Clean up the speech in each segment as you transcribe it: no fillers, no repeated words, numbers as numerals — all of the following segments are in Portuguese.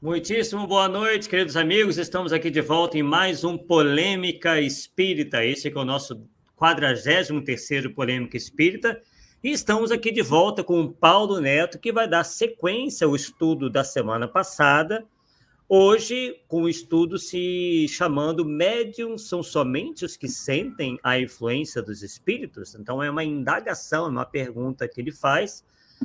Muitíssimo boa noite, queridos amigos. Estamos aqui de volta em mais um Polêmica Espírita. Esse que é o nosso 43º Polêmica Espírita. E estamos aqui de volta com o Paulo Neto, que vai dar sequência ao estudo da semana passada. Hoje, com o estudo se chamando Médiuns são somente os que sentem a influência dos espíritos? Então, é uma indagação, é uma pergunta que ele faz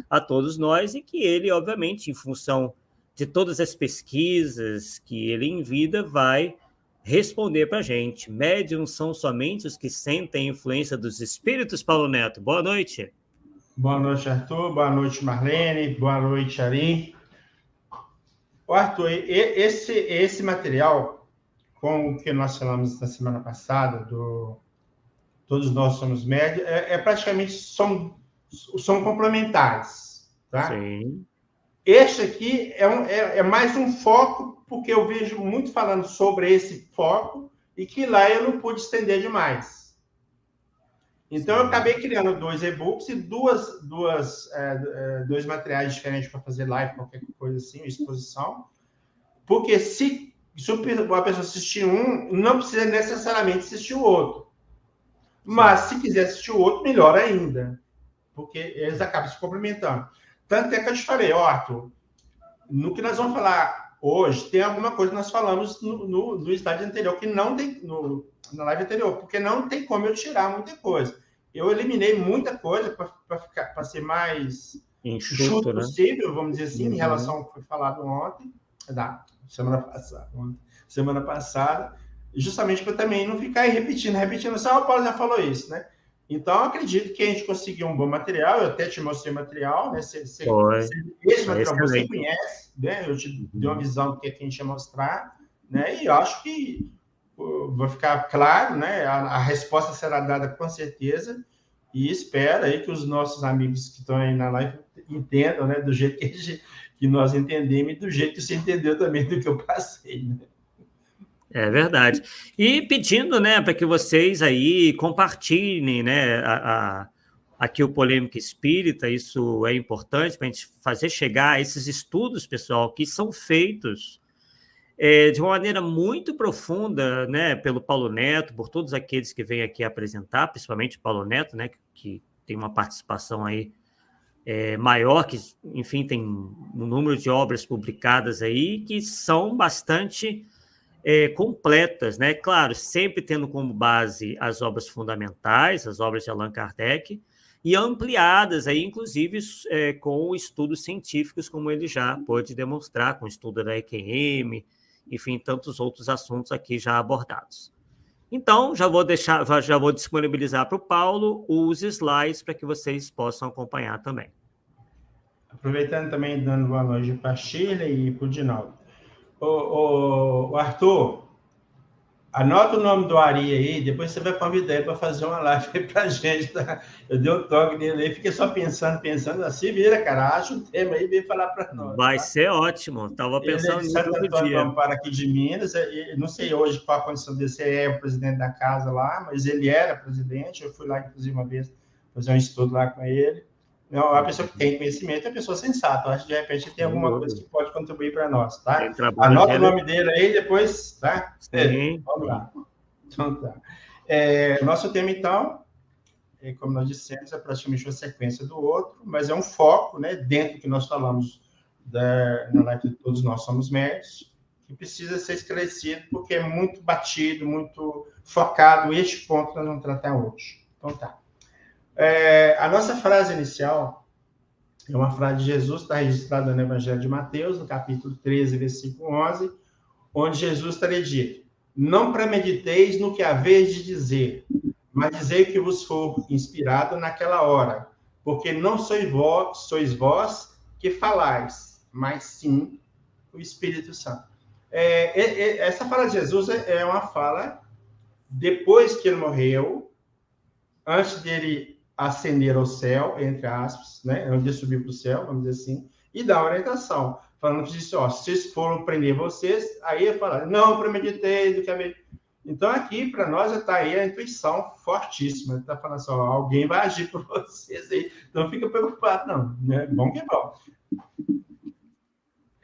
a todos nós e que ele, obviamente, em função de todas as pesquisas que ele em vida vai responder para a gente. Médiuns são somente os que sentem a influência dos espíritos, Paulo Neto. Boa noite. Boa noite, Arthur. Boa noite, Marlene. Boa noite, Ari. Arthur, esse material, com o que nós falamos na semana passada, Todos Nós Somos Médiuns, praticamente são complementares, tá? Sim. Este aqui é mais um foco, porque eu vejo muito falando sobre esse foco e que lá eu não pude estender demais. Então, eu acabei criando 2 e-books e dois materiais diferentes para fazer live, qualquer coisa assim, exposição. Porque se uma pessoa assistir um, não precisa necessariamente assistir o outro. Mas, se quiser assistir o outro, melhor ainda. Porque eles acabam se complementando. Tanto é que eu te falei, Arthur, no que nós vamos falar hoje, tem alguma coisa que nós falamos no slide anterior, que não tem, na live anterior, porque não tem como eu tirar muita coisa. Eu eliminei muita coisa para ser mais enxuto possível, vamos dizer assim, em relação ao que foi falado ontem, semana passada, justamente para também não ficar aí repetindo, só o Paulo já falou isso, né? Então, acredito que a gente conseguiu um bom material. Eu até te mostrei o material, né? Esse material você conhece, né? Eu te dei uma visão do que a gente ia mostrar, né? E eu acho que vai ficar claro, né? A resposta será dada com certeza. E espero aí que os nossos amigos que estão aí na live entendam, né? Do jeito que nós entendemos e do jeito que você entendeu também do que eu passei, né? É verdade. E pedindo, né, para que vocês aí compartilhem, né, aqui o Polêmica Espírita. Isso é importante para a gente fazer chegar esses estudos, pessoal, que são feitos de uma maneira muito profunda, né, pelo Paulo Neto, por todos aqueles que vêm aqui apresentar, principalmente o Paulo Neto, né, que tem uma participação aí maior, que, enfim, tem um número de obras publicadas aí que são bastante completas, né? Claro, sempre tendo como base as obras fundamentais, as obras de Allan Kardec, e ampliadas aí, inclusive, com estudos científicos, como ele já pôde demonstrar, com o estudo da EQM, enfim, tantos outros assuntos aqui já abordados. Então, já vou disponibilizar para o Paulo os slides para que vocês possam acompanhar também. Aproveitando também, dando boa noite para a Shirley e para o Dinaldo. O Arthur, anota o nome do Ari aí, depois você vai convidar ele para fazer uma live para a gente, tá? Eu dei um toque nele aí, fiquei só pensando, assim, vira, cara, acha um tema aí e vem falar para nós. Vai ser ótimo, estava pensando nisso outro dia. Ele é de Santo Antônio do Amparo, aqui de Minas, não sei hoje qual a condição dele, se é o presidente da casa lá, mas ele era presidente, eu fui lá, inclusive, uma vez, fazer um estudo lá com ele. Não, a pessoa que tem conhecimento é a pessoa sensata. Eu acho que, de repente, tem alguma coisa que pode contribuir para nós, tá? Anota o nome dele aí, depois, tá? Sim. Vamos lá. Então, tá. Nosso tema, então, como nós dissemos, é praticamente uma sequência do outro, mas é um foco, né, dentro do que nós falamos na live de Todos Nós Somos Médiuns, que precisa ser esclarecido, porque é muito batido, muito focado. Este ponto nós vamos tratar hoje. Então, tá. A nossa frase inicial é uma frase de Jesus, está registrada no Evangelho de Mateus, no capítulo 13, versículo 11, onde Jesus estaria dito: não premediteis no que haveis de dizer, mas dizei o que vos for inspirado naquela hora, porque não sois vós que falais, mas sim o Espírito Santo. Essa fala de Jesus é uma fala depois que ele morreu, antes dele ascender ao céu, entre aspas, né? Onde ele subiu para o céu, vamos dizer assim, e dá uma orientação, falando que disse, se vocês foram prender vocês, aí ele fala, não premeditei do que haver. Então, aqui, para nós, está aí a intuição fortíssima. Ele está falando assim, alguém vai agir por vocês aí, não fica preocupado, não. Né? Bom que é bom.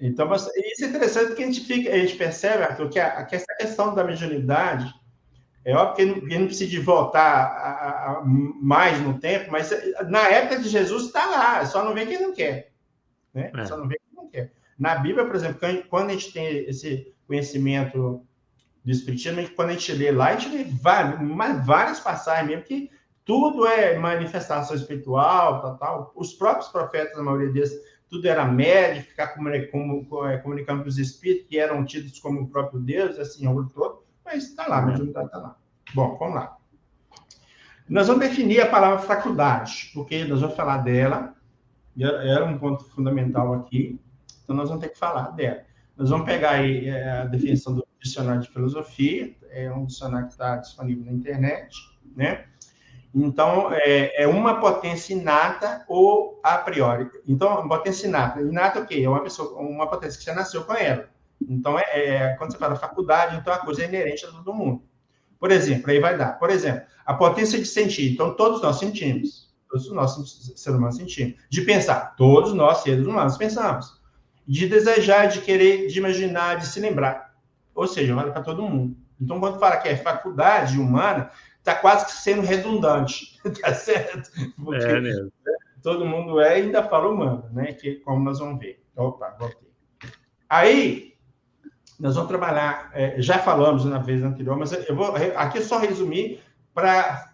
Então, isso é interessante porque a gente percebe, Arthur, que essa questão da mediunidade, é óbvio que não precisa de voltar mais no tempo, mas na época de Jesus está lá, só não vê quem não quer. Né? Só não vê quem não quer. Na Bíblia, por exemplo, quando a gente tem esse conhecimento do Espiritismo, quando a gente lê lá, a gente lê várias passagens mesmo, que tudo é manifestação espiritual, tal. Os próprios profetas, a maioria deles, tudo era médio, ficar comunicando com os espíritos, que eram tidos como o próprio Deus, assim, o todo, mas está lá, a mediunidade está lá. Bom, vamos lá. Nós vamos definir a palavra faculdade, porque nós vamos falar dela, era um ponto fundamental aqui, então nós vamos ter que falar dela. Nós vamos pegar aí a definição do dicionário de filosofia, é um dicionário que está disponível na internet, né? Então, é uma potência inata ou a priori. Então, uma potência inata. Inata é o quê? É uma potência que você nasceu com ela. Então, quando você fala faculdade, então a coisa é inerente a todo mundo. Por exemplo, aí vai dar. Por exemplo, a potência de sentir. Então, todos nós sentimos. Todos nós, seres humanos, sentimos. De pensar. Todos nós, seres humanos, pensamos. De desejar, de querer, de imaginar, de se lembrar. Ou seja, vale para todo mundo. Então, quando fala que é faculdade humana, está quase que sendo redundante, tá certo? Porque mesmo. Todo mundo ainda fala humano, né? Que, como nós vamos ver. Opa, voltei. Aí, nós vamos trabalhar, já falamos na vez anterior, mas eu vou aqui só resumir para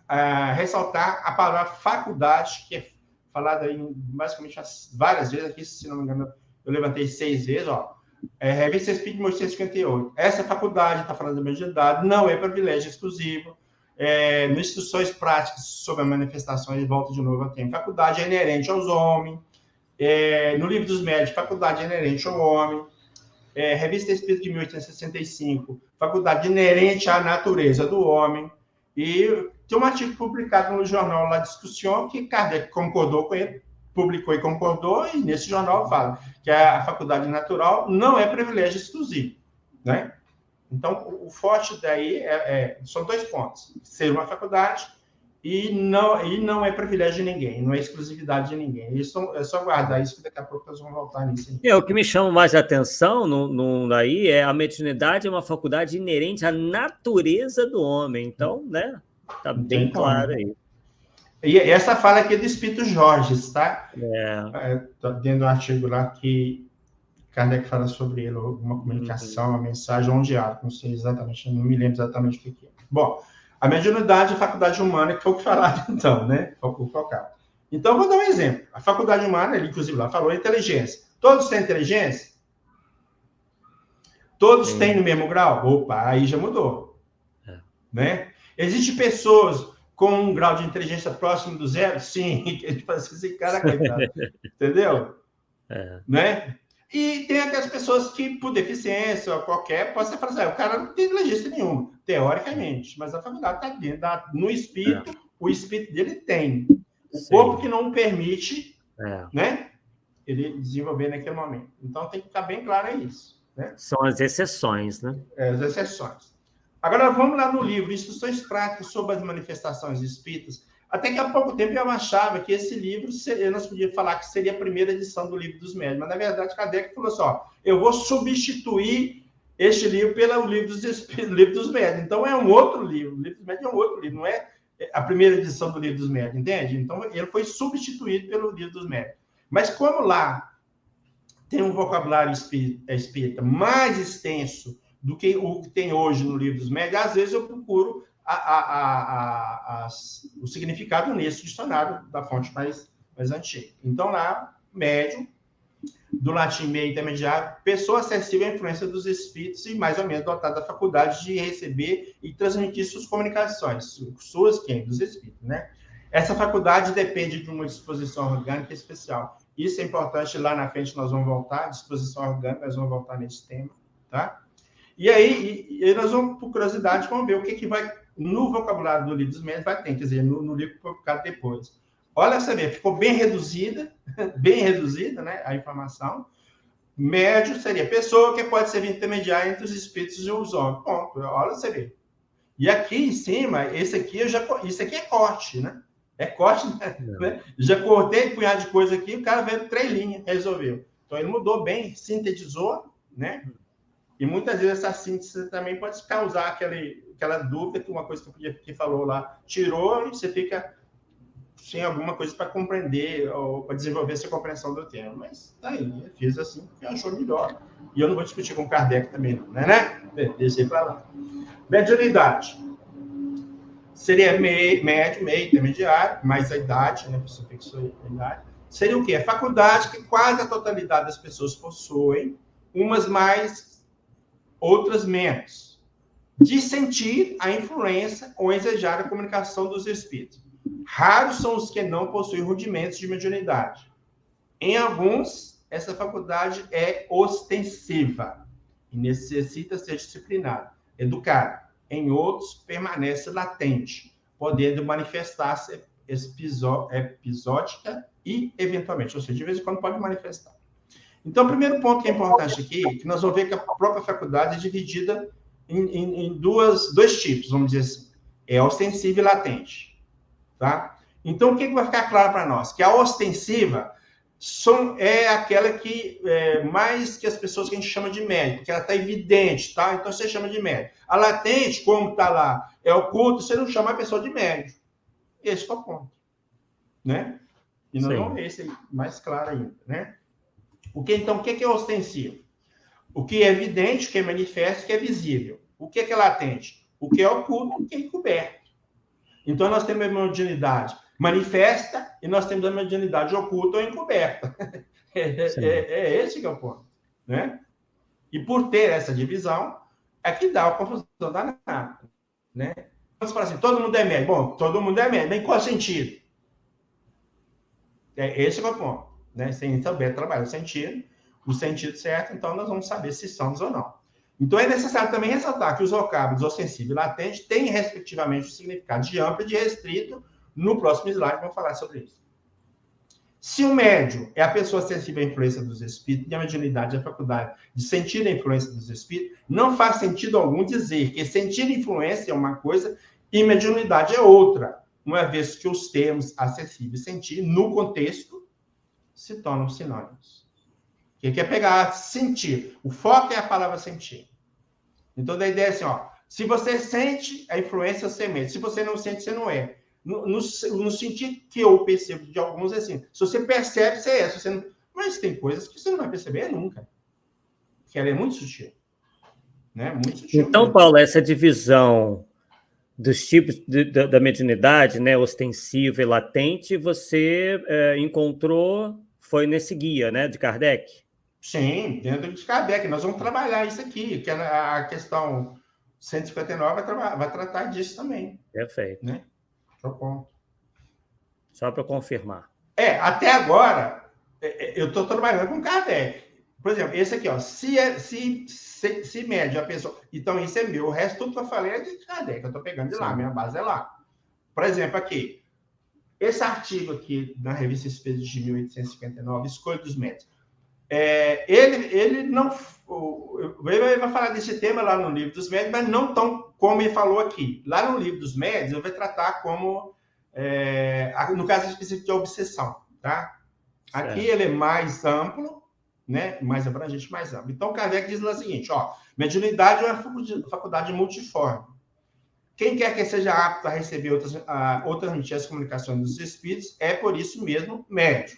ressaltar a palavra faculdade, que é falada basicamente várias vezes aqui, se não me engano, eu levantei 6 vezes, ó. Revista Espírita de 1858. Essa faculdade, está falando da mediunidade, não é privilégio exclusivo. Nas instruções práticas sobre a manifestação, e volta de novo aqui, faculdade é inerente aos homens. No livro dos médios, faculdade é inerente ao homem. Revista Espírita de 1865, faculdade inerente à natureza do homem. E tem um artigo publicado no jornal La Discussion, que Kardec concordou com ele, publicou e concordou, e nesse jornal fala que a faculdade natural não é privilégio exclusivo, né? Então, o forte daí são 2 pontos. Ser uma faculdade e não é privilégio de ninguém, não é exclusividade de ninguém. Isso é só guardar isso, que daqui a pouco nós vamos voltar nisso. O que me chama mais a atenção daí é a mediunidade é uma faculdade inerente à natureza do homem. Então, né? Está bem claro aí. E essa fala aqui é do Espírito Jorge, tá? Tá dentro do artigo lá que Kardec fala sobre ele, uma comunicação, uma mensagem, um diálogo, não sei exatamente, não me lembro exatamente o que é. Bom, a mediunidade é a faculdade humana, que foi o que falaram então, né? O focal. Então, vou dar um exemplo. A faculdade humana, ele inclusive lá falou inteligência. Todos têm inteligência? Todos têm no mesmo grau? Opa, aí já mudou. Né? Existem pessoas com um grau de inteligência próximo do zero? Sim. Esse cara, coitado. Entendeu? Né? E tem aquelas pessoas que, por deficiência ou qualquer, pode ser falar assim, o cara não tem inteligência nenhuma, teoricamente, mas a faculdade está dentro, no espírito, o espírito dele tem. O corpo que não permite, né, ele desenvolver naquele momento. Então, tem que ficar bem claro isso. Né? São as exceções, né? As exceções. Agora, vamos lá no livro, Instruções Práticas sobre as Manifestações Espíritas. Até que há pouco tempo eu achava que esse livro, nós podíamos falar que seria a primeira edição do Livro dos Médiuns, mas na verdade Kardec falou assim, eu vou substituir este livro pelo Livro dos Médiuns. Então é um outro livro, o Livro dos Médiuns é um outro livro, não é a primeira edição do Livro dos Médiuns, entende? Então ele foi substituído pelo Livro dos Médiuns. Mas como lá tem um vocabulário espírita mais extenso do que o que tem hoje no Livro dos Médiuns, às vezes eu procuro o significado nesse dicionário da fonte mais antiga. Então, lá, médium, do latim meio intermediário, pessoa acessível à influência dos espíritos e mais ou menos dotada da faculdade de receber e transmitir suas comunicações, dos espíritos, né? Essa faculdade depende de uma disposição orgânica especial. Isso é importante, lá na frente nós vamos voltar, disposição orgânica, nós vamos voltar nesse tema, tá? E aí nós vamos, por curiosidade, vamos ver o que vai no vocabulário do Livro dos Médiuns, vai ter, quer dizer, no livro publicado depois. Olha, você vê, ficou bem reduzida, né, a informação. Médio seria pessoa que pode ser intermediária entre os espíritos e os homens. Bom, olha, você vê. E aqui em cima, isso aqui é corte, né? É corte, né? Já cortei um punhado de coisa aqui, o cara veio 3 linhas, resolveu. Então, ele mudou bem, sintetizou, né? E muitas vezes essa síntese também pode causar aquela dúvida, que uma coisa que falou lá, tirou e você fica sem alguma coisa para compreender ou para desenvolver essa compreensão do tema. Mas tá aí, eu fiz assim, porque achou melhor. E eu não vou discutir com Kardec também, não, né? Deixei para lá. Mediunidade. Seria médio, meio, intermediário, mais a idade, né? Você fixou a idade. Seria o quê? A faculdade que quase a totalidade das pessoas possuem, umas mais, outras menos, de sentir a influência ou ensejar a comunicação dos espíritos. Raros são os que não possuem rudimentos de mediunidade. Em alguns, essa faculdade é ostensiva e necessita ser disciplinada, educada. Em outros, permanece latente, podendo manifestar-se episódica e eventualmente, ou seja, de vez em quando pode manifestar. Então, o primeiro ponto que é importante aqui, que nós vamos ver que a própria faculdade é dividida em dois tipos, vamos dizer assim. É ostensiva e latente. Tá? Então, o que vai ficar claro para nós? Que a ostensiva é aquela que mais que as pessoas que a gente chama de médium, porque ela está evidente, tá? Então você chama de médium. A latente, como está lá, é oculto, você não chama a pessoa de médium. Esse é o ponto. Né? E nós vamos ver esse mais claro ainda. Né? Então, o que é ostensivo? O que é evidente, o que é manifesto, o que é visível. O que é latente? O que é oculto, o que é encoberto. Então, nós temos a mediunidade manifesta e nós temos a mediunidade oculta ou encoberta. É esse que é o ponto. Né? E por ter essa divisão, é que dá a confusão danada. Né? Você fala assim, todo mundo é médium. Bom, todo mundo é médium. Em qual sentido? Esse é o ponto. Né? Sem saber trabalhar o sentido certo, então nós vamos saber se somos ou não. Então, é necessário também ressaltar que os vocábulos ostensivo e latente têm, respectivamente, o significado de amplo e de restrito. No próximo slide, vamos falar sobre isso. Se o médium é a pessoa sensível à influência dos espíritos e a mediunidade é a faculdade de sentir a influência dos espíritos, não faz sentido algum dizer que sentir influência é uma coisa e mediunidade é outra, uma vez que os termos acessível e sentir, no contexto, se tornam sinônimos. O que é pegar sentir? O foco é a palavra sentir. Então, a ideia é assim, ó, se você sente a influência, você é médium. Se você não sente, você não é. No sentido que eu percebo de alguns, é assim, se você percebe, você é. Se você não... Mas tem coisas que você não vai perceber nunca. Porque ela é muito sutil. Né? Muito sutil então, mesmo. Paulo, essa divisão dos tipos da mediunidade, né, ostensiva e latente, você encontrou, foi nesse guia, né, de Kardec? Sim, dentro de Kardec. Nós vamos trabalhar isso aqui, que a questão 159 vai tratar disso também. Perfeito. Né? Só para confirmar. Até agora, eu estou trabalhando com Kardec. Por exemplo, esse aqui, ó, se mede a pessoa... Então, isso é meu. O resto, tudo que eu falei é de Kardec. Eu estou pegando de lá, minha base é lá. Por exemplo, aqui, esse artigo aqui, na Revista Espírita de 1859, Escolha dos Médiuns, ele não... Ele vai falar desse tema lá no Livro dos Médiuns, mas não tão como ele falou aqui. Lá no Livro dos Médiuns, ele vai tratar como... no caso específico de obsessão, tá? Certo. Aqui ele é mais amplo, né? Mais abrangente, mais amplo. Então, Kardec diz lá o seguinte, ó, mediunidade é uma faculdade multiforme. Quem quer que seja apto a receber transmitir as comunicações dos espíritos é, por isso mesmo, médium.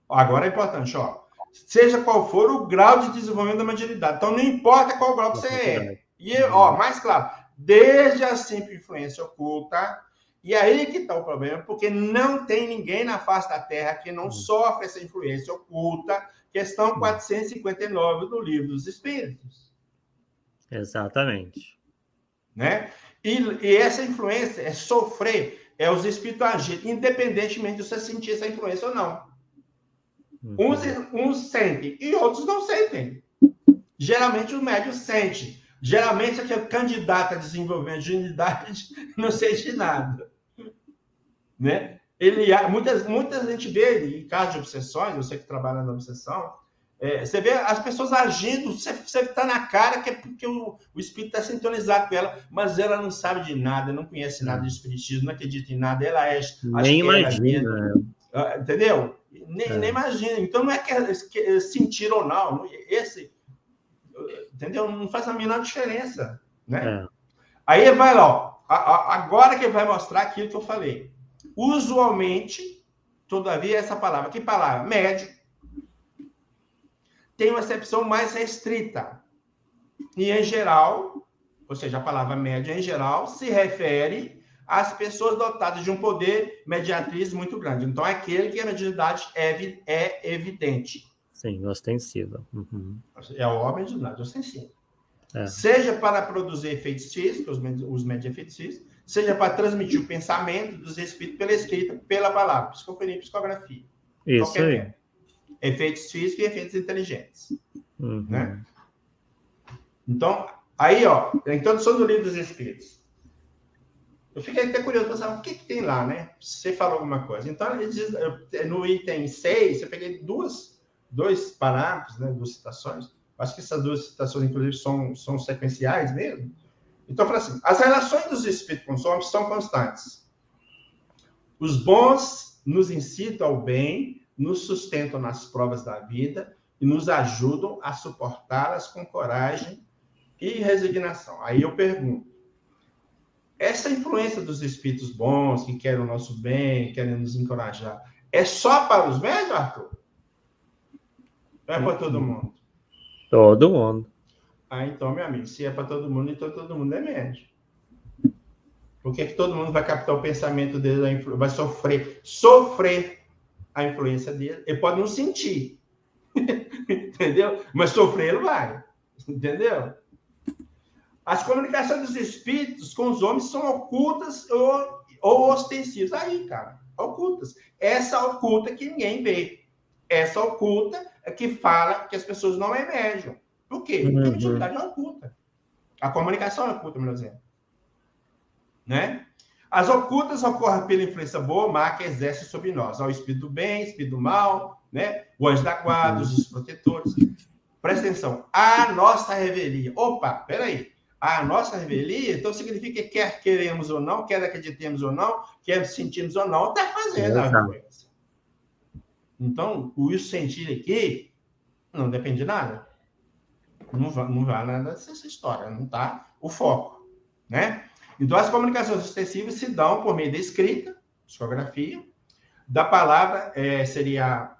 Agora é importante, ó, seja qual for o grau de desenvolvimento da mediunidade. Então, não importa qual grau que você é. E, ó, mais claro, desde a simples influência oculta. E aí que está o problema, porque não tem ninguém na face da Terra que não sofre essa influência oculta, questão 459 do Livro dos Espíritos. Exatamente. Né? E essa influência é sofrer, os espíritos agir, independentemente de você sentir essa influência ou não. Uns sentem e outros não sentem. Geralmente o médium sente. Geralmente aquele candidato a desenvolvimento de unidade não sente nada. Né? Muitas gente vê, em caso de obsessões, você que trabalha na obsessão, você vê as pessoas agindo, você está na cara que é porque o espírito está sintonizado com ela, mas ela não sabe de nada, não conhece nada de espiritismo, não acredita em nada, ela é... Nem imagina. Entendeu? Nem imagina. Então, não é que sentir ou não. Entendeu? Não faz a menor diferença, né? Aí vai lá, ó. Agora que vai mostrar aquilo que eu falei. Usualmente, todavia, essa palavra. Que palavra? Médio. Tem uma acepção mais restrita. E, em geral, ou seja, a palavra médio, em geral, se refere às pessoas dotadas de um poder mediatriz muito grande. Então, é aquele que a mediunidade é evidente. Sim, ostensiva. Uhum. É a mediunidade ostensiva. Seja para produzir efeitos físicos, os efeitos físicos, seja para transmitir o pensamento dos espíritos pela escrita, pela palavra, psicofonia e psicografia. Isso aí. Tempo. Efeitos físicos e efeitos inteligentes. Uhum. Né? Então, aí, ó, a introdução do livro dos espíritos. Eu fiquei até curioso para saber o que tem lá, né? Você falou alguma coisa. Então, ele diz, no item 6, eu peguei dois parágrafos, né, duas citações. Acho que essas duas citações, inclusive, são sequenciais mesmo. Então, fala assim, as relações dos espíritos com os homens são constantes. Os bons nos incitam ao bem, nos sustentam nas provas da vida e nos ajudam a suportá-las com coragem e resignação. Aí eu pergunto, essa influência dos espíritos bons, que querem o nosso bem, querem nos encorajar, é só para os médios, Arthur? Ou é para todo mundo? Todo mundo. Então, meu amigo, se é para todo mundo, então todo mundo é médio. Por que todo mundo vai captar o pensamento dele, vai sofrer a influência dele? Ele pode não sentir, entendeu? Mas sofrer ele vai, entendeu? As comunicações dos espíritos com os homens são ocultas ou ostensivas. Aí, cara, ocultas. Essa oculta que ninguém vê. Essa oculta é que fala que as pessoas não emergem. Por quê? Porque a mediunidade é oculta. A comunicação é oculta, melhor dizendo. Né? As ocultas ocorrem pela influência boa ou má que exerce sobre nós. O espírito do bem, espírito do mal, né? O anjo da guarda, os protetores. Presta atenção. A nossa revelia. Opa, peraí. A nossa revelia, então significa que quer queremos ou não, quer acreditemos ou não, quer sentimos ou não, está fazendo a influência. Então, o isso sentir aqui não depende de nada. Não vai nada dessa história, não está o foco, né? Então, as comunicações ostensivas se dão por meio da escrita, psicografia, da palavra, seria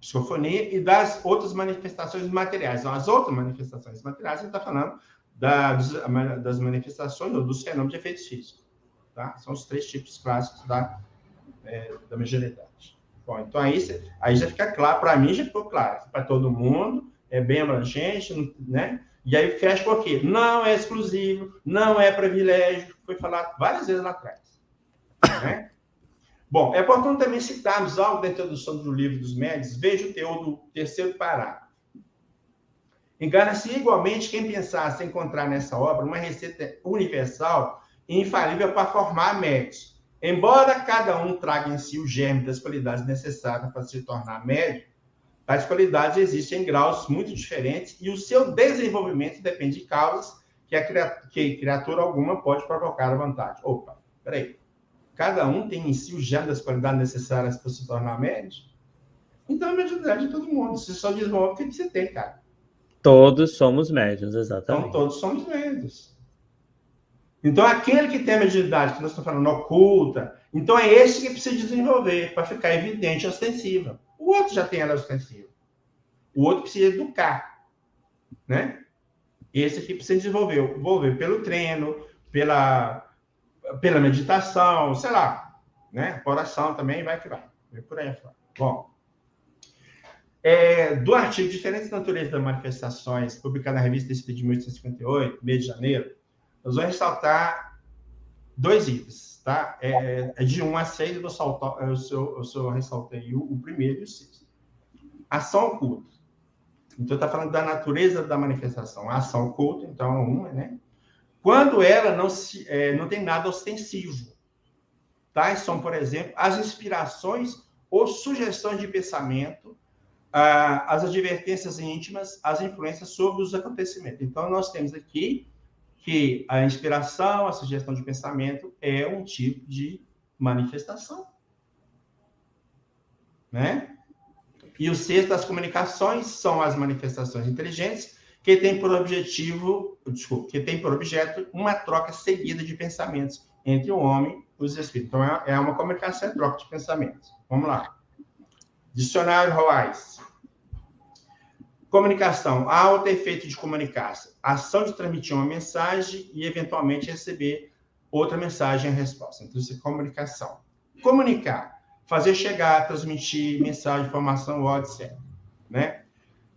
psicofonia, e das outras manifestações materiais. Então, as outras manifestações materiais, a gente está falando das manifestações ou dos fenômenos de efeitos físicos. Tá? São os 3 tipos clássicos da mediunidade. Bom, então aí já fica claro, para mim já ficou claro, para todo mundo, é bem abrangente, né? E aí fecha por quê? Não é exclusivo, não é privilégio, foi falado várias vezes lá atrás. Né? Bom, é importante também citarmos algo da introdução do livro dos médios. Veja o teor do 3º parágrafo. Engana-se igualmente quem pensasse encontrar nessa obra uma receita universal e infalível para formar médios. Embora cada um traga em si o germe das qualidades necessárias para se tornar médio, tais qualidades existem em graus muito diferentes e o seu desenvolvimento depende de causas que criatura alguma pode provocar à vontade. Opa, peraí. Cada um tem em si o germe das qualidades necessárias para se tornar médio? Então, a mediunidade de todo mundo. Você só desenvolve o que você tem, cara. Todos somos médiuns, exatamente. Então, todos somos médiuns. Então, aquele que tem a mediunidade, que nós estamos falando, oculta, então é esse que precisa desenvolver, para ficar evidente e ostensiva. O outro já tem ela ostensiva. O outro precisa educar. Né? Esse aqui precisa desenvolver pelo treino, pela meditação, sei lá, né? Oração também, vai que vai. Vai por aí fora. Bom, do artigo Diferentes Naturezas das Manifestações, publicado na Revista Espírita de 1858, mês de janeiro, nós vamos ressaltar 2 itens, tá? De 1 a 6, eu ressaltei o primeiro e o 6. Ação oculta. Então, está falando da natureza da manifestação. A ação oculta, então, 1, né? Quando ela não tem nada ostensivo. Tais são, por exemplo, as inspirações ou sugestões de pensamento, as advertências íntimas, as influências sobre os acontecimentos. Então, nós temos aqui que a inspiração, a sugestão de pensamento é um tipo de manifestação. né? E o sexto, as comunicações são as manifestações inteligentes que tem por objeto uma troca seguida de pensamentos entre o homem e os espíritos. Então, é uma comunicação e troca de pensamentos. Vamos lá. Dicionário Roais. Comunicação, alto efeito de comunicar-se, ação de transmitir uma mensagem e, eventualmente, receber outra mensagem em resposta. Então, isso é comunicação. Comunicar, fazer chegar, transmitir mensagem, informação, etc. Né?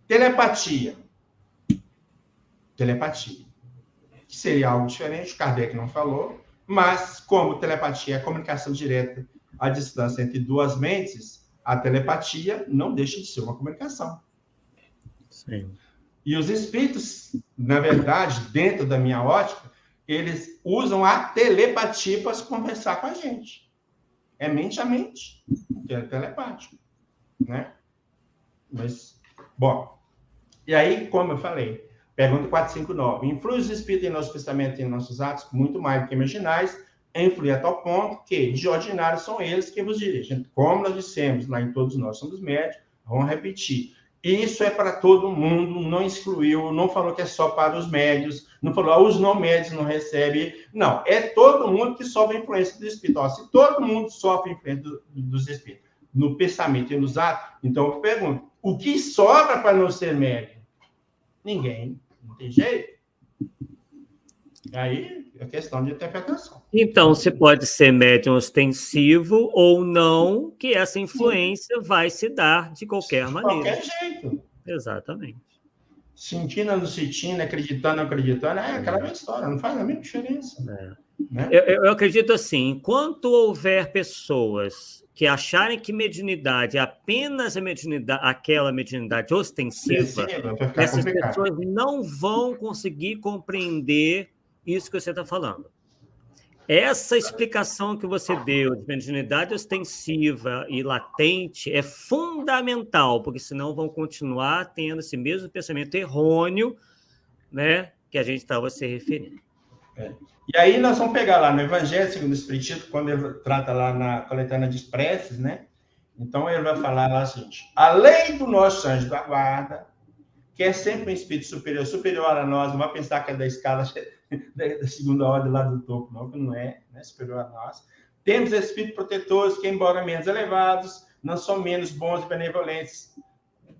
Telepatia. Telepatia. Que seria algo diferente, Kardec não falou, mas como telepatia é a comunicação direta à distância entre duas mentes, a telepatia não deixa de ser uma comunicação. Sim. E os espíritos, na verdade, dentro da minha ótica, eles usam a telepatia para conversar com a gente. É mente a mente, que é telepático, né? Mas, bom, e aí, como eu falei, pergunta 459, influi os espíritos em nossos pensamentos e em nossos atos, muito mais do que imaginais, influi a tal ponto que, de ordinário, são eles que vos dirigem. Como nós dissemos lá em Todos Nós Somos Médios, vamos repetir. Isso é para todo mundo, não excluiu, não falou que é só para os médios, não falou, os não médios não recebem. Não, é todo mundo que sofre a influência do espírito. Ó, se todo mundo sofre a influência dos espíritos, no pensamento e nos atos, então eu pergunto, o que sobra para não ser médio? Ninguém, não tem jeito. Aí é questão de interpretação. Então, você pode ser médium ostensivo ou não, que essa influência vai se dar de qualquer maneira. De qualquer jeito. Exatamente. Sentindo ou não sentindo, acreditando ou acreditando, é aquela mesma história, não faz a mesma diferença. Né? Eu acredito assim, enquanto houver pessoas que acharem que mediunidade é apenas aquela mediunidade ostensiva, essas pessoas não vão conseguir compreender isso que você está falando. Essa explicação que você deu de mediunidade ostensiva e latente é fundamental, porque senão vão continuar tendo esse mesmo pensamento errôneo, né, que a gente estava se referindo. E aí nós vamos pegar lá no Evangelho segundo o Espiritismo, quando ele trata lá na coletânea de preces, né? Então ele vai falar lá o seguinte: além do nosso anjo da guarda, que é sempre um espírito superior a nós, não vai pensar que é da escala da segunda ordem lá do topo, não, que não é, né? Superior a nós. Temos espíritos protetores que, embora menos elevados, não são menos bons e benevolentes.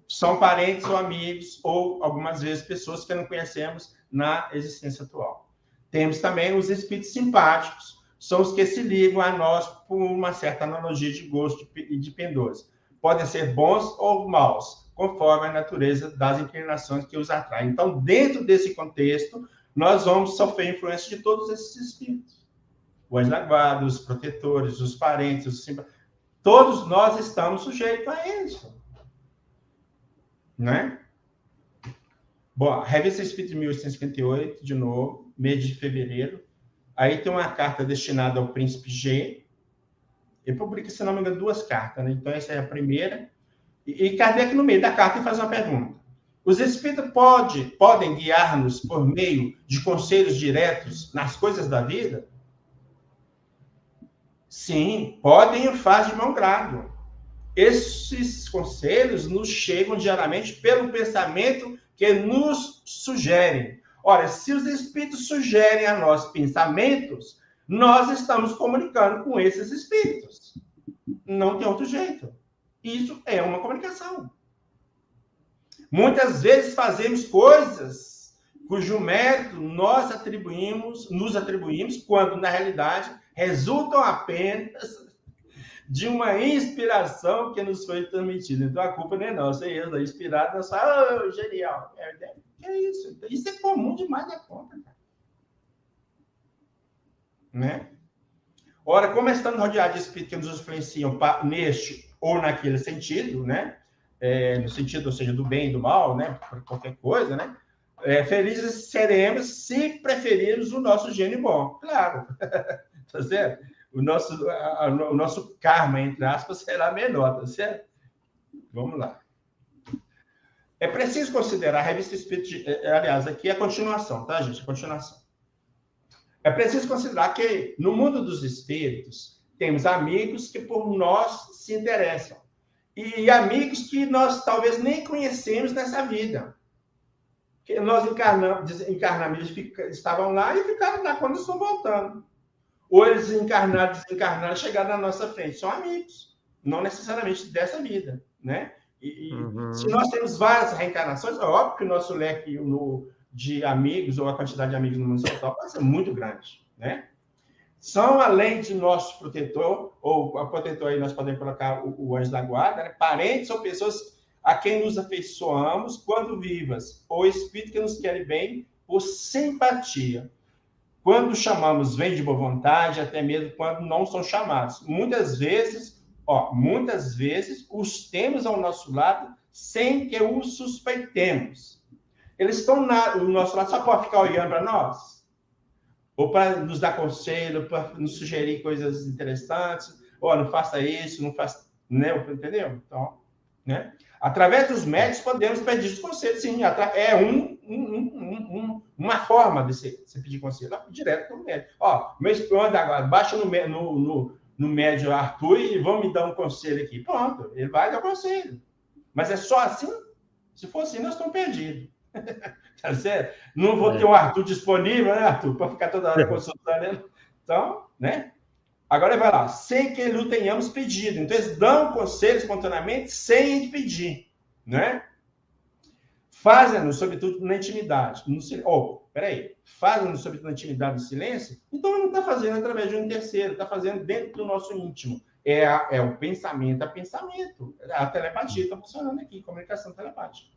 São parentes ou amigos, ou algumas vezes pessoas que não conhecemos na existência atual. Temos também os espíritos simpáticos, são os que se ligam a nós por uma certa analogia de gosto e de pendores. Podem ser bons ou maus, conforme a natureza das inclinações que os atraem. Então, dentro desse contexto, nós vamos sofrer influência de todos esses espíritos. O anjo da guarda, os protetores, os parentes, os simpáticos. Todos nós estamos sujeitos a isso. Né? Bom, a Revista Espírita de 1858, de novo, mês de fevereiro. Aí tem uma carta destinada ao príncipe G. Ele publica, se não me engano, 2 cartas, né? Então, essa é a primeira. E Kardec, no meio da carta, faz uma pergunta. Os espíritos podem guiar-nos por meio de conselhos diretos nas coisas da vida? Sim, podem e fazem de bom grado. Esses conselhos nos chegam diariamente pelo pensamento que nos sugerem. Ora, se os espíritos sugerem a nós pensamentos, nós estamos comunicando com esses espíritos. Não tem outro jeito. Isso é uma comunicação. Muitas vezes fazemos coisas cujo mérito nos atribuímos, quando, na realidade, resultam apenas de uma inspiração que nos foi transmitida. Então, a culpa não é nossa, é eu, inspirado, nós falamos, genial. É isso. Isso é comum demais da conta, cara. Né? Ora, como estamos rodeados de espíritos que nos influenciam neste ou naquele sentido, né? No sentido, ou seja, do bem e do mal, né? Por qualquer coisa, né? Felizes seremos se preferirmos o nosso gênio bom. Claro. Tá certo? O nosso karma, entre aspas, será menor, tá certo? Vamos lá. É preciso considerar a Revista Espírita, aliás, aqui é a continuação, tá, gente? A continuação. É preciso considerar que, no mundo dos espíritos, temos amigos que por nós se interessam. e amigos que nós talvez nem conhecemos nessa vida. Que nós encarnamos, eles estavam lá e ficaram lá quando estão voltando. Ou eles encarnaram, desencarnaram, chegaram na nossa frente. São amigos, não necessariamente dessa vida, né? Se nós temos várias reencarnações, é óbvio que o nosso leque de amigos, ou a quantidade de amigos no mundo espiritual, pode ser muito grande, né? São, além de nosso protetor, ou a protetor aí nós podemos colocar o anjo da guarda, né? Parentes ou pessoas a quem nos afeiçoamos quando vivas, ou espírito que nos quer bem por simpatia. Quando chamamos, vem de boa vontade, até mesmo quando não são chamados. Muitas vezes os temos ao nosso lado sem que os suspeitemos. Eles estão do nosso lado só para ficar olhando para nós? Ou para nos dar conselho, para nos sugerir coisas interessantes? Ou não faça isso, não faça... Né? Entendeu? Então, né? Através dos médicos, podemos pedir os conselhos, sim. É uma forma de você pedir conselho. Direto para o médico. Ó, meu espionho agora, baixa no médio Arthur e vão me dar um conselho aqui. Pronto, ele vai dar conselho. Mas é só assim? Se for assim, nós estamos perdidos. Tá certo? Não vou ter um Arthur disponível, né, Arthur? Para ficar toda hora consultando ele. Então, né? Agora ele vai lá, sem que ele o tenhamos pedido. Então, eles dão conselho espontaneamente sem pedir, né? Fazem-nos, sobretudo, na intimidade. Fazem-nos, sobretudo, na intimidade do silêncio. Então, ele não está fazendo através de um terceiro, está fazendo dentro do nosso íntimo. É o pensamento a pensamento. A telepatia está funcionando aqui, comunicação telepática.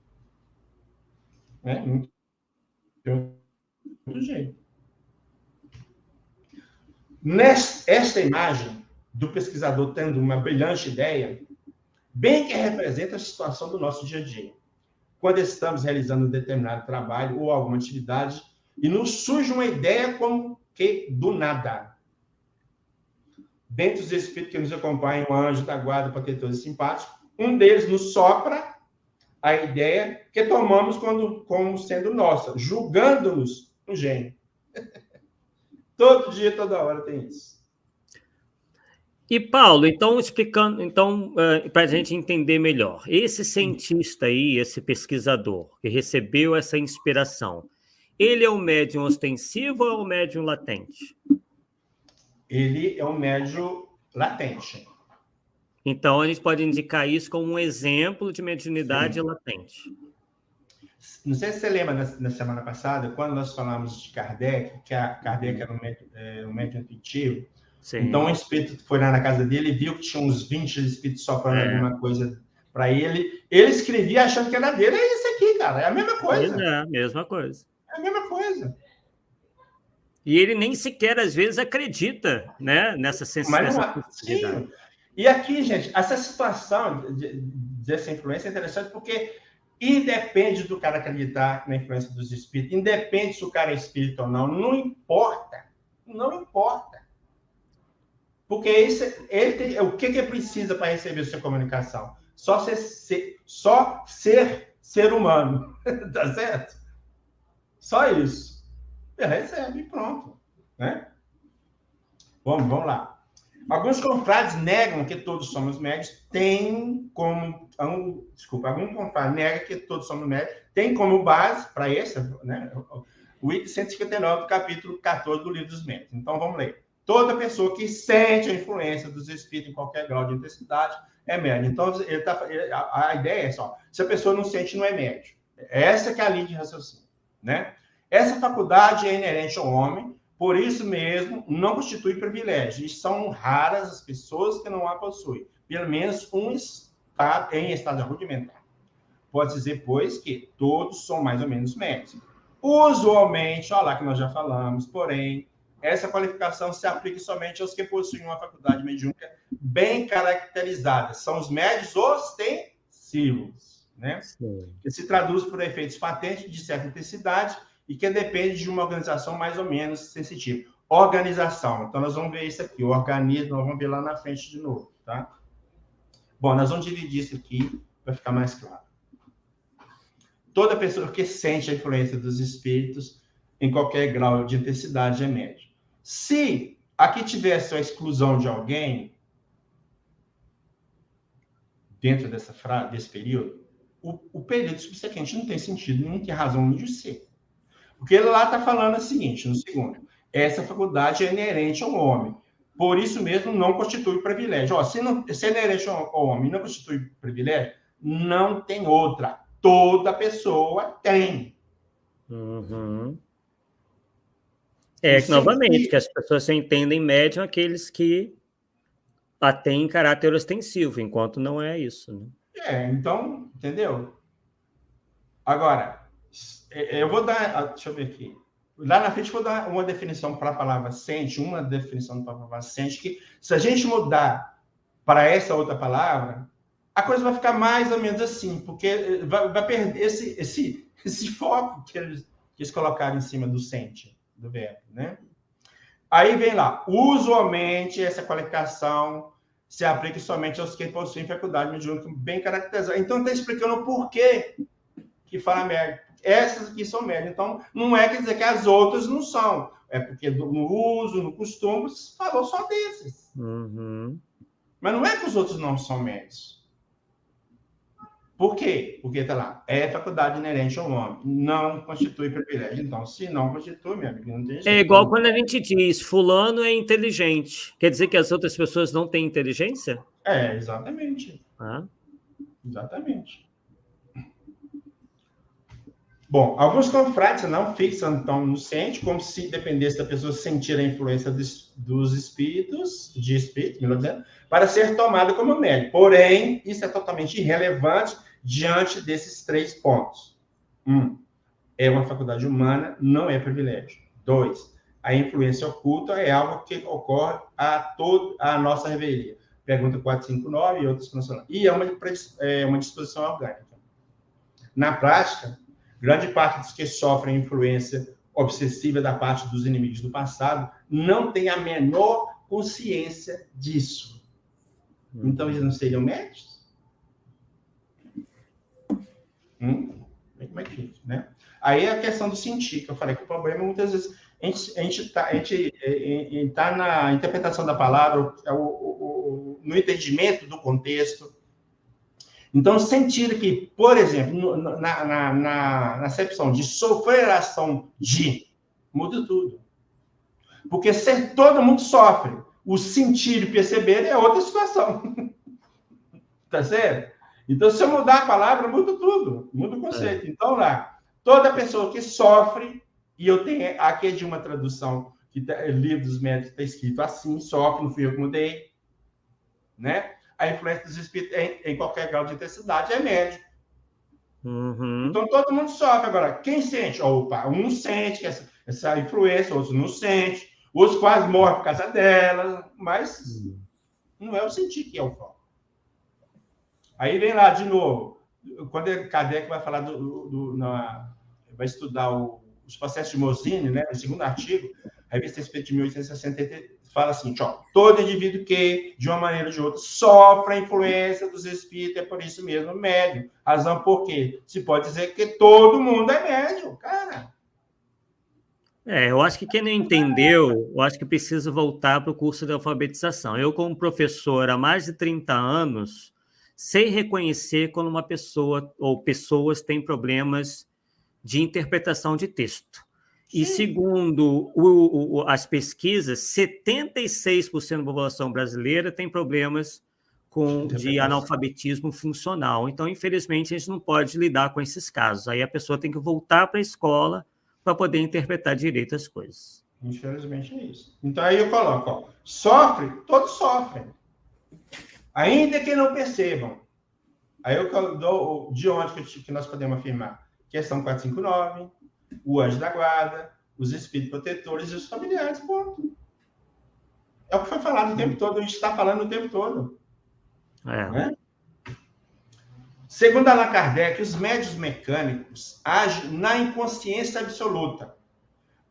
Né? Do jeito. Esta imagem do pesquisador tendo uma brilhante ideia, bem que representa a situação do nosso dia a dia. Quando estamos realizando um determinado trabalho ou alguma atividade e nos surge uma ideia como que do nada. Dentre os espíritos que nos acompanham, o anjo da guarda, protetor e simpático, um deles nos sopra a ideia que tomamos como sendo nossa, julgando-nos um gênio. Todo dia, toda hora tem isso. E, Paulo, então, explicando, para a gente entender melhor, esse cientista aí, esse pesquisador, que recebeu essa inspiração, ele é um médium ostensivo ou é um médium latente? Ele é um médium latente. Então, a gente pode indicar isso como um exemplo de mediunidade latente. Não sei se você lembra na semana passada, quando nós falamos de Kardec, que Kardec era um médium intuitivo. Sim. Então, um espírito foi lá na casa dele e viu que tinha uns 20 espíritos soprando alguma coisa para ele. Ele escrevia achando que era dele. É isso aqui, cara. É a mesma coisa. É a mesma coisa. É a mesma coisa. E ele nem sequer, às vezes, acredita, né, nessa sensibilidade. Sim. E aqui, gente, essa situação dessa influência é interessante porque independe do cara acreditar na influência dos espíritos, independe se o cara é espírita ou não, não importa. Não importa. Porque o que precisa para receber sua comunicação? Só ser ser humano. Tá certo? Só isso. Ele recebe e pronto. Né? Vamos lá. Alguns confrades negam que todos somos médios, algum confrade nega que todos somos médios, tem como base para esse, né, o item 159 do capítulo 14 do Livro dos Médiuns. Então, vamos ler. Toda pessoa que sente a influência dos espíritos em qualquer grau de intensidade é médium. Então, a ideia é só, se a pessoa não sente, não é médium. Essa que é a linha de raciocínio. Né? Essa faculdade é inerente ao homem, por isso mesmo, não constitui privilégio. E são raras as pessoas que não a possuem. Pelo menos em estado rudimentar. Pode dizer, pois, que todos são mais ou menos médios. Usualmente, olha lá que nós já falamos, porém, essa qualificação se aplica somente aos que possuem uma faculdade mediúnica bem caracterizada. São os médios ostensivos, né? Que se traduz por efeitos patentes de certa intensidade e que depende de uma organização mais ou menos sensitiva. Organização. Então, nós vamos ver isso aqui. O organismo, nós vamos ver lá na frente de novo, tá? Bom, nós vamos dividir isso aqui para ficar mais claro. Toda pessoa que sente a influência dos espíritos em qualquer grau de intensidade é médium. Se aqui tivesse a exclusão de alguém, dentro desse período, o período subsequente não tem sentido, não tem razão de ser. Porque ele lá está falando o seguinte, no segundo, essa faculdade é inerente ao homem. Por isso mesmo, não constitui privilégio. Se é inerente ao homem e não constitui privilégio, não tem outra. Toda pessoa tem. Uhum. Novamente, que as pessoas se entendem médium aqueles que a têm em caráter ostensivo, enquanto não é isso. Né? Então, entendeu? Agora, eu vou dar... Deixa eu ver aqui. Lá na frente, eu vou dar uma definição para a palavra sente, que se a gente mudar para essa outra palavra, a coisa vai ficar mais ou menos assim, porque vai perder esse foco que eles colocaram em cima do sente, do verbo, né? Aí vem lá, usualmente essa qualificação se aplica somente aos que possuem faculdade mediúnica bem caracterizada. Então, está explicando o porquê que fala médium. Essas aqui são médias. Então, não é quer dizer que as outras não são. É porque no uso, no costume, falou só desses. Uhum. Mas não é que os outros não são médios. Por quê? Porque está lá. É faculdade inerente ao homem. Não constitui privilégio. Então, se não constitui, meu amigo, não tem jeito. É igual quando a gente diz, fulano é inteligente. Quer dizer que as outras pessoas não têm inteligência? Exatamente. Ah. Exatamente. Bom, alguns confrades não fixam, então, no sente, como se dependesse da pessoa sentir a influência dos espíritos, melhor dizendo, para ser tomada como médium. Porém, isso é totalmente irrelevante diante desses 3 pontos. 1. É uma faculdade humana, não é privilégio. 2. A influência oculta é algo que ocorre a toda a nossa revelia. Pergunta 459 e outras que E é uma disposição orgânica. Na prática, grande parte dos que sofrem influência obsessiva da parte dos inimigos do passado não tem a menor consciência disso. Então, eles não seriam médicos? Como é que fica, né? Aí a questão do sentir, que eu falei que o problema, muitas vezes, a gente tá na interpretação da palavra, no entendimento do contexto. Então, sentir que, por exemplo, na acepção de sofrer a ação de, muda tudo. Porque todo mundo sofre. O sentir e perceber é outra situação. Tá certo? Então, se eu mudar a palavra, muda tudo. Muda o conceito. Então, lá, toda pessoa que sofre, e eu tenho aqui de uma tradução, que livro dos médicos está escrito assim, sofre, não fui eu que mudei, né? A influência dos espíritos em qualquer grau de intensidade é médio. Uhum. Então, todo mundo sofre. Agora, quem sente? Opa, um sente essa influência, outros não sente, outros quase morrem por causa dela, mas não é o sentir que é o foco. Aí vem lá, de novo, quando Kardec vai falar vai estudar os processos de Mosine, né, no segundo artigo, a Revista Espírita de 1860, fala assim, todo indivíduo que, de uma maneira ou de outra, sofre a influência dos espíritos, é por isso mesmo médium. Razão por quê? Se pode dizer que todo mundo é médium, cara. Eu acho que quem não entendeu, eu acho que precisa voltar para o curso de alfabetização. Eu, como professor há mais de 30 anos, sei reconhecer quando uma pessoa ou pessoas têm problemas de interpretação de texto. E segundo as pesquisas, 76% da população brasileira tem problemas de analfabetismo funcional. Então, infelizmente, a gente não pode lidar com esses casos. Aí a pessoa tem que voltar para a escola para poder interpretar direito as coisas. Infelizmente é isso. Então, aí eu coloco, sofre, todos sofrem. Ainda que não percebam. Aí eu dou de onde que nós podemos afirmar? Questão 459, o anjo da guarda, os espíritos protetores e os familiares, ponto. É o que foi falado o tempo todo, a gente está falando o tempo todo. Né? Segundo Allan Kardec, os médiuns mecânicos agem na inconsciência absoluta.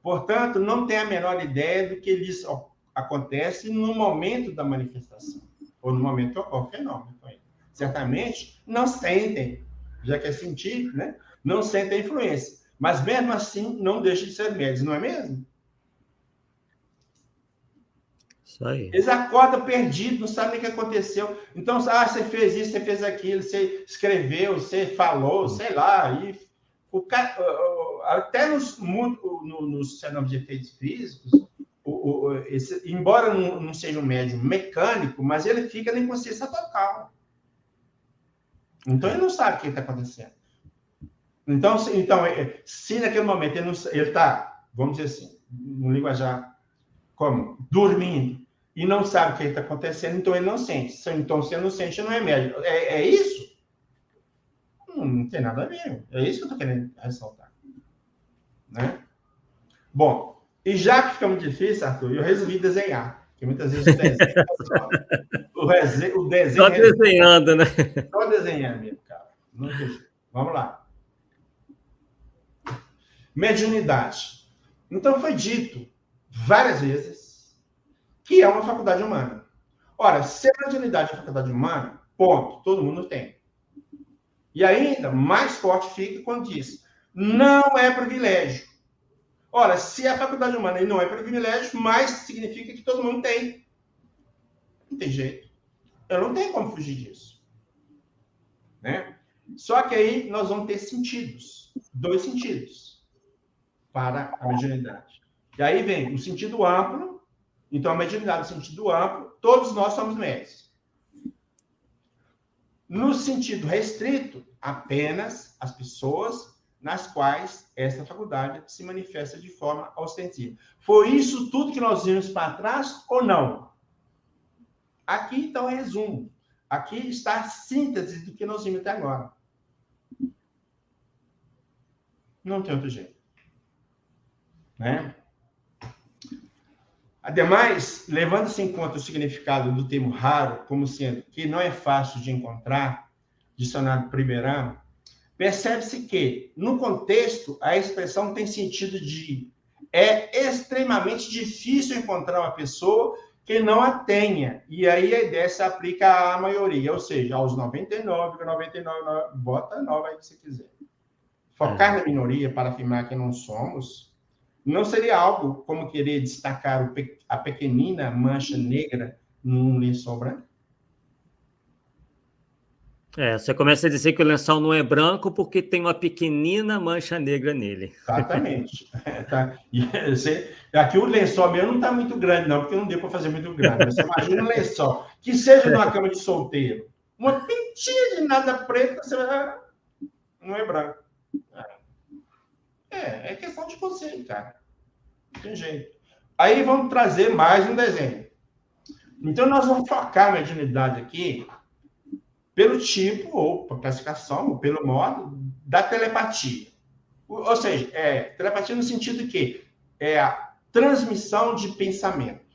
Portanto, não tem a menor ideia do que lhes acontece no momento da manifestação, ou no momento que ocorre o fenômeno. Certamente, não sentem, já que é sentir, né? Não sentem a influência. Mas, mesmo assim, não deixam de ser médios, não é mesmo? Isso aí. Eles acordam perdidos, não sabem o que aconteceu. Então, você fez isso, você fez aquilo, você escreveu, você falou, sei lá. E o cara, até nos cenários de efeitos físicos, embora não seja um médium mecânico, mas ele fica na inconsciência total. Então, ele não sabe o que está acontecendo. Então, se naquele momento ele está, vamos dizer assim, no linguajar como dormindo, e não sabe o que está acontecendo, então ele não sente. Então, se ele não sente, não é médium. É isso? Não tem nada a ver. É isso que eu estou querendo ressaltar. Né? Bom, e já que fica muito difícil, Arthur, eu resolvi desenhar. Porque muitas vezes o desenho... Só desenhando, né? Só desenhando mesmo, cara. Vamos lá. Mediunidade. Então, foi dito várias vezes que é uma faculdade humana. Ora, se a mediunidade é faculdade humana, ponto, todo mundo tem. E ainda mais forte fica quando diz, não é privilégio. Ora, se a faculdade humana não é privilégio, mais significa que todo mundo tem. Não tem jeito. Eu não tenho como fugir disso. Né? Só que aí nós vamos ter sentidos. 2 sentidos para a mediunidade. E aí vem o sentido amplo. Então, a mediunidade no sentido amplo, todos nós somos médiuns. No sentido restrito, apenas as pessoas nas quais essa faculdade se manifesta de forma ostensiva. Foi isso tudo que nós vimos para trás ou não? Aqui está o resumo. Aqui está a síntese do que nós vimos até agora. Não tem outro jeito. Né? Ademais, levando-se em conta o significado do termo raro, como sendo que não é fácil de encontrar, dicionário primeirão, percebe-se que, no contexto, a expressão tem sentido de é extremamente difícil encontrar uma pessoa que não a tenha. E aí a ideia se aplica à maioria, ou seja, aos 99,99, bota 9 aí que você quiser. Focar na minoria para afirmar que não somos... Não seria algo como querer destacar a pequenina mancha negra num lençol branco? Você começa a dizer que o lençol não é branco porque tem uma pequenina mancha negra nele. Exatamente. Tá. Aqui o lençol meu não está muito grande, não, porque não deu para fazer muito grande. Você imagina um lençol, que seja numa cama de solteiro, uma pintinha de nada preta, você vai... não é branco. É questão de conceito, cara. Não tem jeito. Aí vamos trazer mais um desenho. Então, nós vamos focar a mediunidade aqui pelo tipo, ou pela classificação, ou pelo modo da telepatia. Ou seja, telepatia no sentido que é a transmissão de pensamento.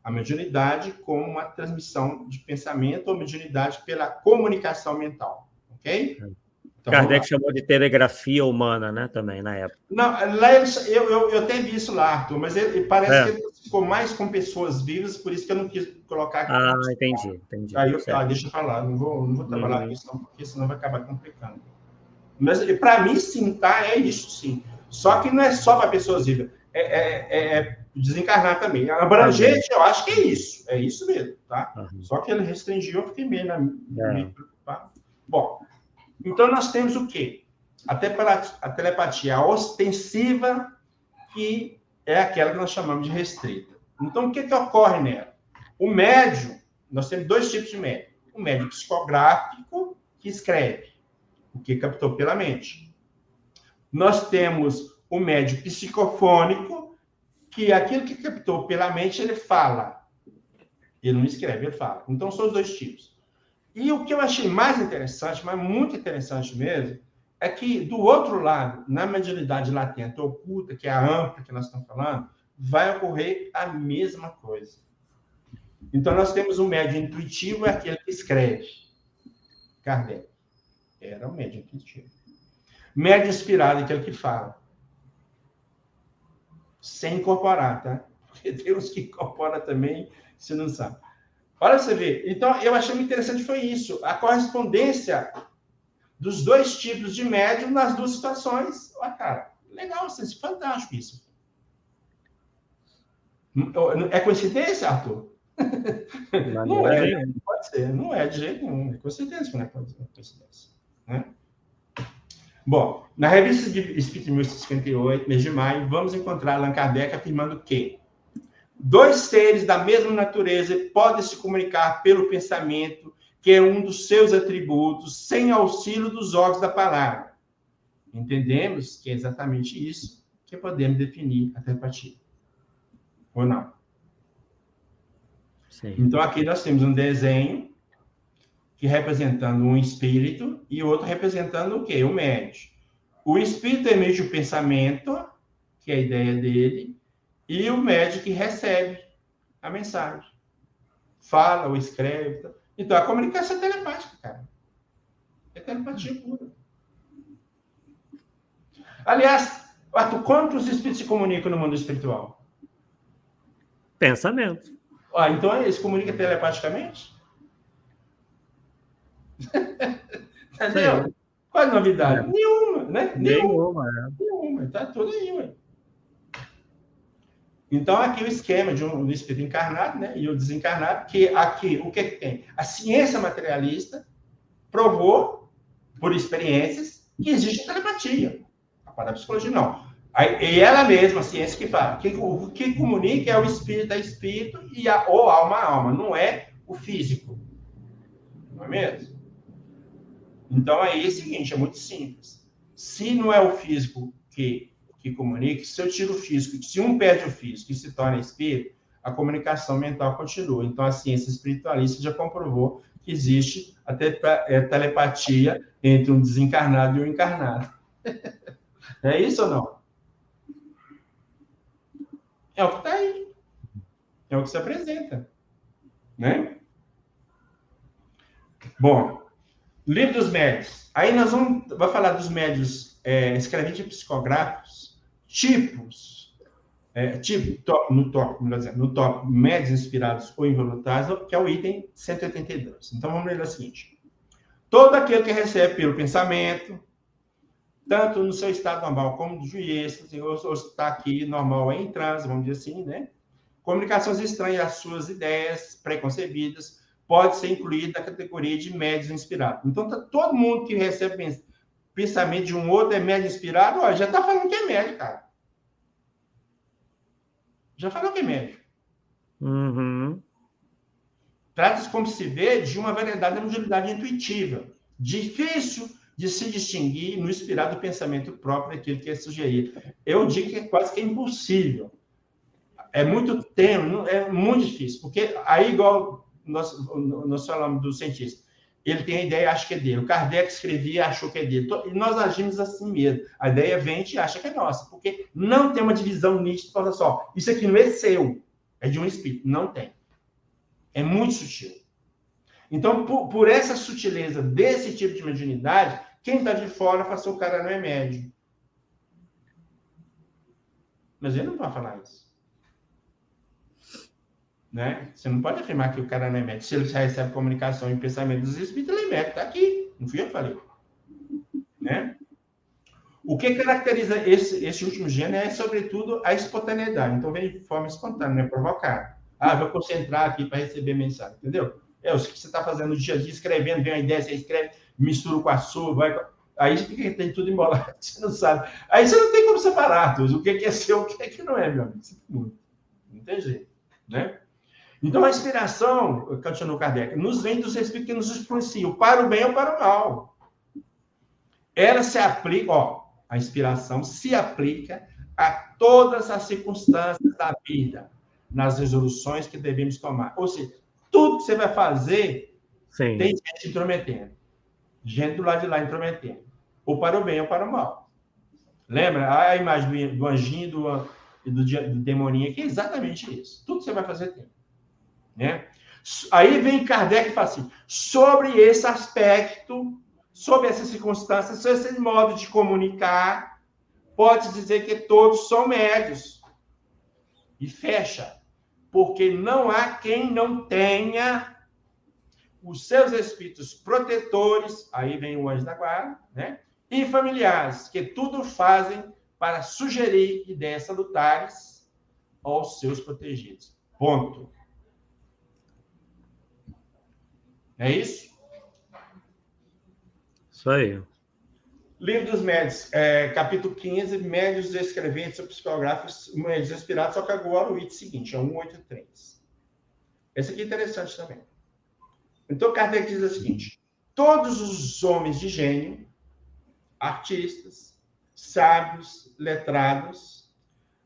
A mediunidade como uma transmissão de pensamento ou mediunidade pela comunicação mental. Ok? Então, Kardec chamou de telegrafia humana, né, também, na época. Não, lá eu até vi isso lá, Arthur, mas parece que ele ficou mais com pessoas vivas, por isso que eu não quis colocar aqui. Entendi. Aí deixa eu falar, não vou trabalhar com isso, não, porque senão vai acabar complicando. Mas, para mim, sim, tá? É isso, sim. Só que não é só para pessoas vivas, é desencarnar também. Abrangente, eu acho que é isso mesmo, tá? Só que ele restringiu, eu fiquei meio preocupado. Bom, então, nós temos o quê? A telepatia ostensiva, que é aquela que nós chamamos de restrita. Então, o que ocorre nela? O médium, nós temos 2 tipos de médium. O médium psicográfico, que escreve, o que captou pela mente. Nós temos o médium psicofônico, que é aquilo que captou pela mente, ele fala. Ele não escreve, ele fala. Então, são os 2 tipos. E o que eu achei mais interessante, mas muito interessante mesmo, é que, do outro lado, na mediunidade latente oculta, que é a ampla que nós estamos falando, vai ocorrer a mesma coisa. Então, nós temos um médium intuitivo, é aquele que escreve. Kardec era um médium intuitivo. Médium inspirado é aquele que fala. Sem incorporar, tá? Porque tem uns que incorporam também, você não sabe. Olha você ver. Então, eu achei muito interessante foi isso. A correspondência dos 2 tipos de médium nas 2 situações. Olha, cara, legal, fantástico isso. É coincidência, Arthur? Não é, não pode ser, não é de jeito nenhum. Com certeza que não é coincidência. Né? Bom, na revista de Espírito de 1958, mês de maio, vamos encontrar Allan Kardec afirmando que dois seres da mesma natureza podem se comunicar pelo pensamento, que é um dos seus atributos, sem auxílio dos órgãos da palavra. Entendemos que é exatamente isso que podemos definir a telepatia. Ou não? Sim. Então, aqui nós temos um desenho que representando um espírito e outro representando o quê? O médium. O espírito emite o pensamento, que é a ideia dele, e o médium que recebe a mensagem. Fala ou escreve. Então, a comunicação é telepática, cara. É telepatia pura. Aliás, Arthur, quantos espíritos se comunicam no mundo espiritual? Pensamento. Então, eles se comunicam telepaticamente? Entendeu? Sim. Qual a novidade? Nenhuma, né? Nenhuma. Tá tudo aí, ué. Então, aqui o esquema do espírito encarnado, né? E o desencarnado, que aqui, o que tem? A ciência materialista provou, por experiências, que existe telepatia. A parapsicologia, não. E ela mesma, a ciência que fala, o que comunica é o espírito a espírito ou alma a alma, não é o físico. Não é mesmo? Então, aí é o seguinte, é muito simples. Se não é o físico que comunica, se eu tiro o físico, se um perde o físico e se torna espírito, a comunicação mental continua. Então, a ciência espiritualista já comprovou que existe a telepatia entre um desencarnado e um encarnado. É isso ou não? É o que está aí. É o que se apresenta. Né? Bom, livro dos médios. Aí nós vamos falar dos médios escreventes psicográficos, tipos, no tópico médios inspirados ou involuntários, que é o item 182. Então, vamos ler o seguinte. Todo aquele que recebe pelo pensamento, tanto no seu estado normal como do juiz, ou está aqui normal em transe, vamos dizer assim, né? Comunicações estranhas às suas ideias preconcebidas pode ser incluído na categoria de médios inspirados. Então, todo mundo que recebe pensamento de um outro é médio inspirado, ó, já está falando que é médio, cara. Já falou que é médio. Uhum. Trata-se, como se vê, de uma variedade da modalidade intuitiva, difícil de se distinguir no inspirado do pensamento próprio daquilo que é sugerido. Eu digo que é quase que impossível. É muito tênue, é muito difícil, porque aí, igual nós falamos do cientista, ele tem a ideia e acha que é dele. O Kardec escrevia e achou que é dele. E nós agimos assim mesmo. A ideia vem e acha que é nossa, porque não tem uma divisão nítida, fala só, isso aqui não é seu, é de um espírito. Não tem. É muito sutil. Então, por essa sutileza desse tipo de mediunidade, quem está de fora fala assim, o cara não é médium. Mas ele não vai falar isso. Né? Você não pode afirmar que o cara não é médium. Se ele já recebe comunicação e pensamento dos espíritos, ele é médium. Está aqui. Não fui eu que falei. Né? O que caracteriza esse último gênero é, sobretudo, a espontaneidade. Então, vem de forma espontânea, não é provocada. Vou concentrar aqui para receber mensagem. Entendeu? O que você está fazendo no dia a dia, escrevendo, vem uma ideia, você escreve, mistura com a sua, vai... Aí tem tudo embolado, você não sabe. Aí você não tem como separar o que é seu, o que é que não é, meu amigo. Não tem jeito. Né? Então, a inspiração, continua Kardec, nos vem dos espíritos que nos influenciam, para o bem ou para o mal. Ela se aplica, a inspiração se aplica a todas as circunstâncias da vida, nas resoluções que devemos tomar. Ou seja, tudo que você vai fazer, sim, tem gente intrometendo. Gente do lado de lá intrometendo. Ou para o bem ou para o mal. Lembra a imagem do anjinho do demoninho, que é exatamente isso. Tudo que você vai fazer tem. Né? Aí vem Kardec e fala assim, sobre esse aspecto, sobre essas circunstâncias, sobre esse modo de comunicar, pode dizer que todos são médios. E fecha. Porque não há quem não tenha os seus espíritos protetores, aí vem o anjo da guarda, né? E familiares, que tudo fazem para sugerir ideias salutares aos seus protegidos. Ponto. É isso? Isso aí. Livro dos Médios, capítulo 15, Médios escreventes ou psicógrafos, médios inspirados, só que agora o item seguinte, é 183. Esse aqui é interessante também. Então, Kardec diz o seguinte: todos os homens de gênio, artistas, sábios, letrados,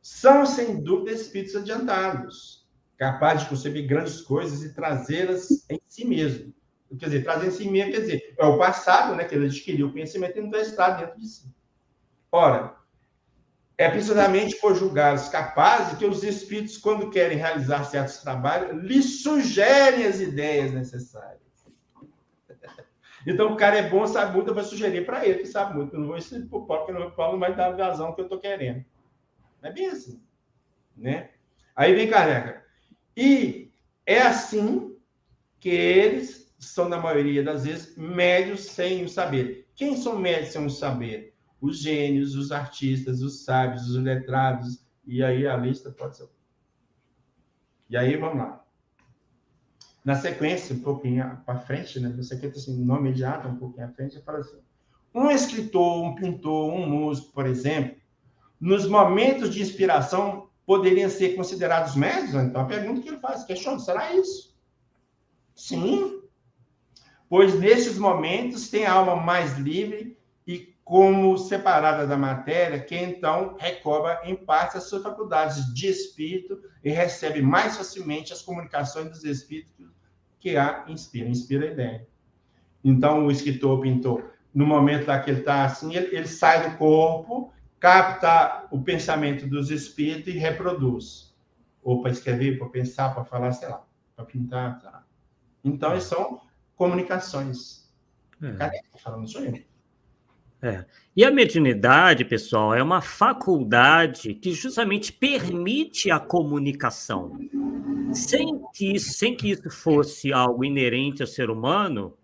são, sem dúvida, espíritos adiantados, capazes de conceber grandes coisas e trazê-las em si mesmo. Quer dizer, trazer em si mesmo, quer dizer, é o passado, né, que ele adquiriu o conhecimento e não está dentro de si. Ora, é precisamente por julgá-los capazes que os espíritos, quando querem realizar certos trabalhos, lhes sugerem as ideias necessárias. Então, o cara é bom, sabe muito, eu vou sugerir para ele que sabe muito. Eu não vou ensinar para o Paulo, porque o Paulo não vai dar a razão que eu estou querendo. É bem assim, né? Aí vem Kardec. E é assim que eles são, na maioria das vezes, médios sem o saber. Quem são médios sem o saber? Os gênios, os artistas, os sábios, os letrados, e aí a lista pode ser. E aí, vamos lá. Na sequência, um pouquinho para frente, né? Você quer assim, no imediato, um pouquinho à frente, fala assim: um escritor, um pintor, um músico, por exemplo, nos momentos de inspiração, poderiam ser considerados médios? Então, a pergunta que ele faz, questiona, será isso? Sim, pois nesses momentos tem a alma mais livre e como separada da matéria, que então recobra em parte as suas faculdades de espírito e recebe mais facilmente as comunicações dos espíritos que a inspira a ideia. Então, o escritor, o pintor, no momento lá que ele está assim, ele sai do corpo, capta o pensamento dos espíritos e reproduz. Ou para escrever, para pensar, para falar, sei lá, para pintar, sei lá. Então, eles são comunicações. Cadê que está falando isso aí? E a mediunidade, pessoal, é uma faculdade que justamente permite a comunicação. Sem que isso fosse algo inerente ao ser humano,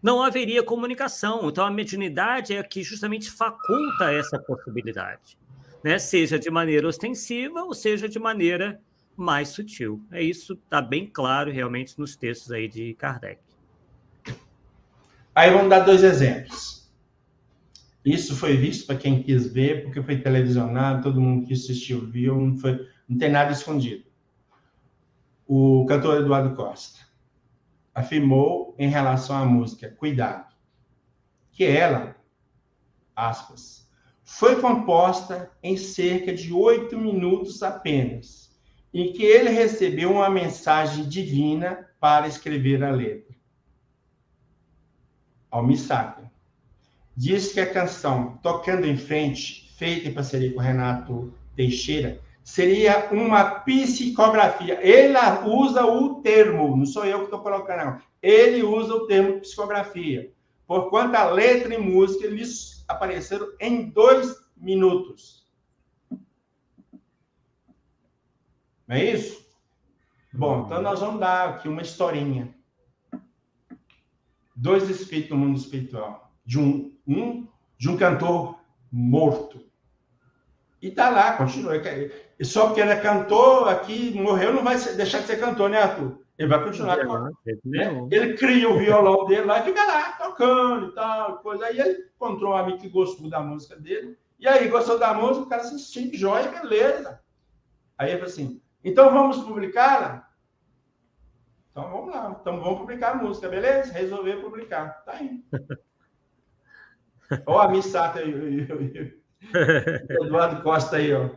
não haveria comunicação. Então, a mediunidade é a que justamente faculta essa possibilidade, né? Seja de maneira ostensiva ou seja de maneira mais sutil. Isso está bem claro realmente nos textos aí de Kardec. Aí vamos dar 2 exemplos. Isso foi visto para quem quis ver, porque foi televisionado, todo mundo que assistiu viu, não tem nada escondido. O cantor Eduardo Costa afirmou em relação à música Cuidado, que ela, aspas, foi composta em cerca de 8 minutos apenas, em que ele recebeu uma mensagem divina para escrever a letra. Almir Sater diz que a canção Tocando em Frente, feita em parceria com Renato Teixeira, seria uma psicografia. Ele usa o termo, não sou eu que estou colocando, não. Ele usa o termo psicografia, porquanto a letra e música eles apareceram em 2 minutos. Não é isso? Bom, então nós vamos dar aqui uma historinha. 2 espíritos no mundo espiritual. De um cantor morto. E tá lá, continua. E só porque ele é cantor, aqui morreu, não vai deixar de ser cantor, né, Arthur? Ele vai continuar tocando. Né? Ele cria o violão dele lá e fica lá, tocando e tal, coisa. Aí ele encontrou um amigo que gostou da música dele. E aí, gostou da música, o cara se sentiu joia, beleza. Aí ele falou assim, então vamos publicá-la? Então vamos lá, então vamos publicar a música, beleza? Resolveu publicar, tá aí. Ó, a Missata aí, Eduardo Costa aí, ó.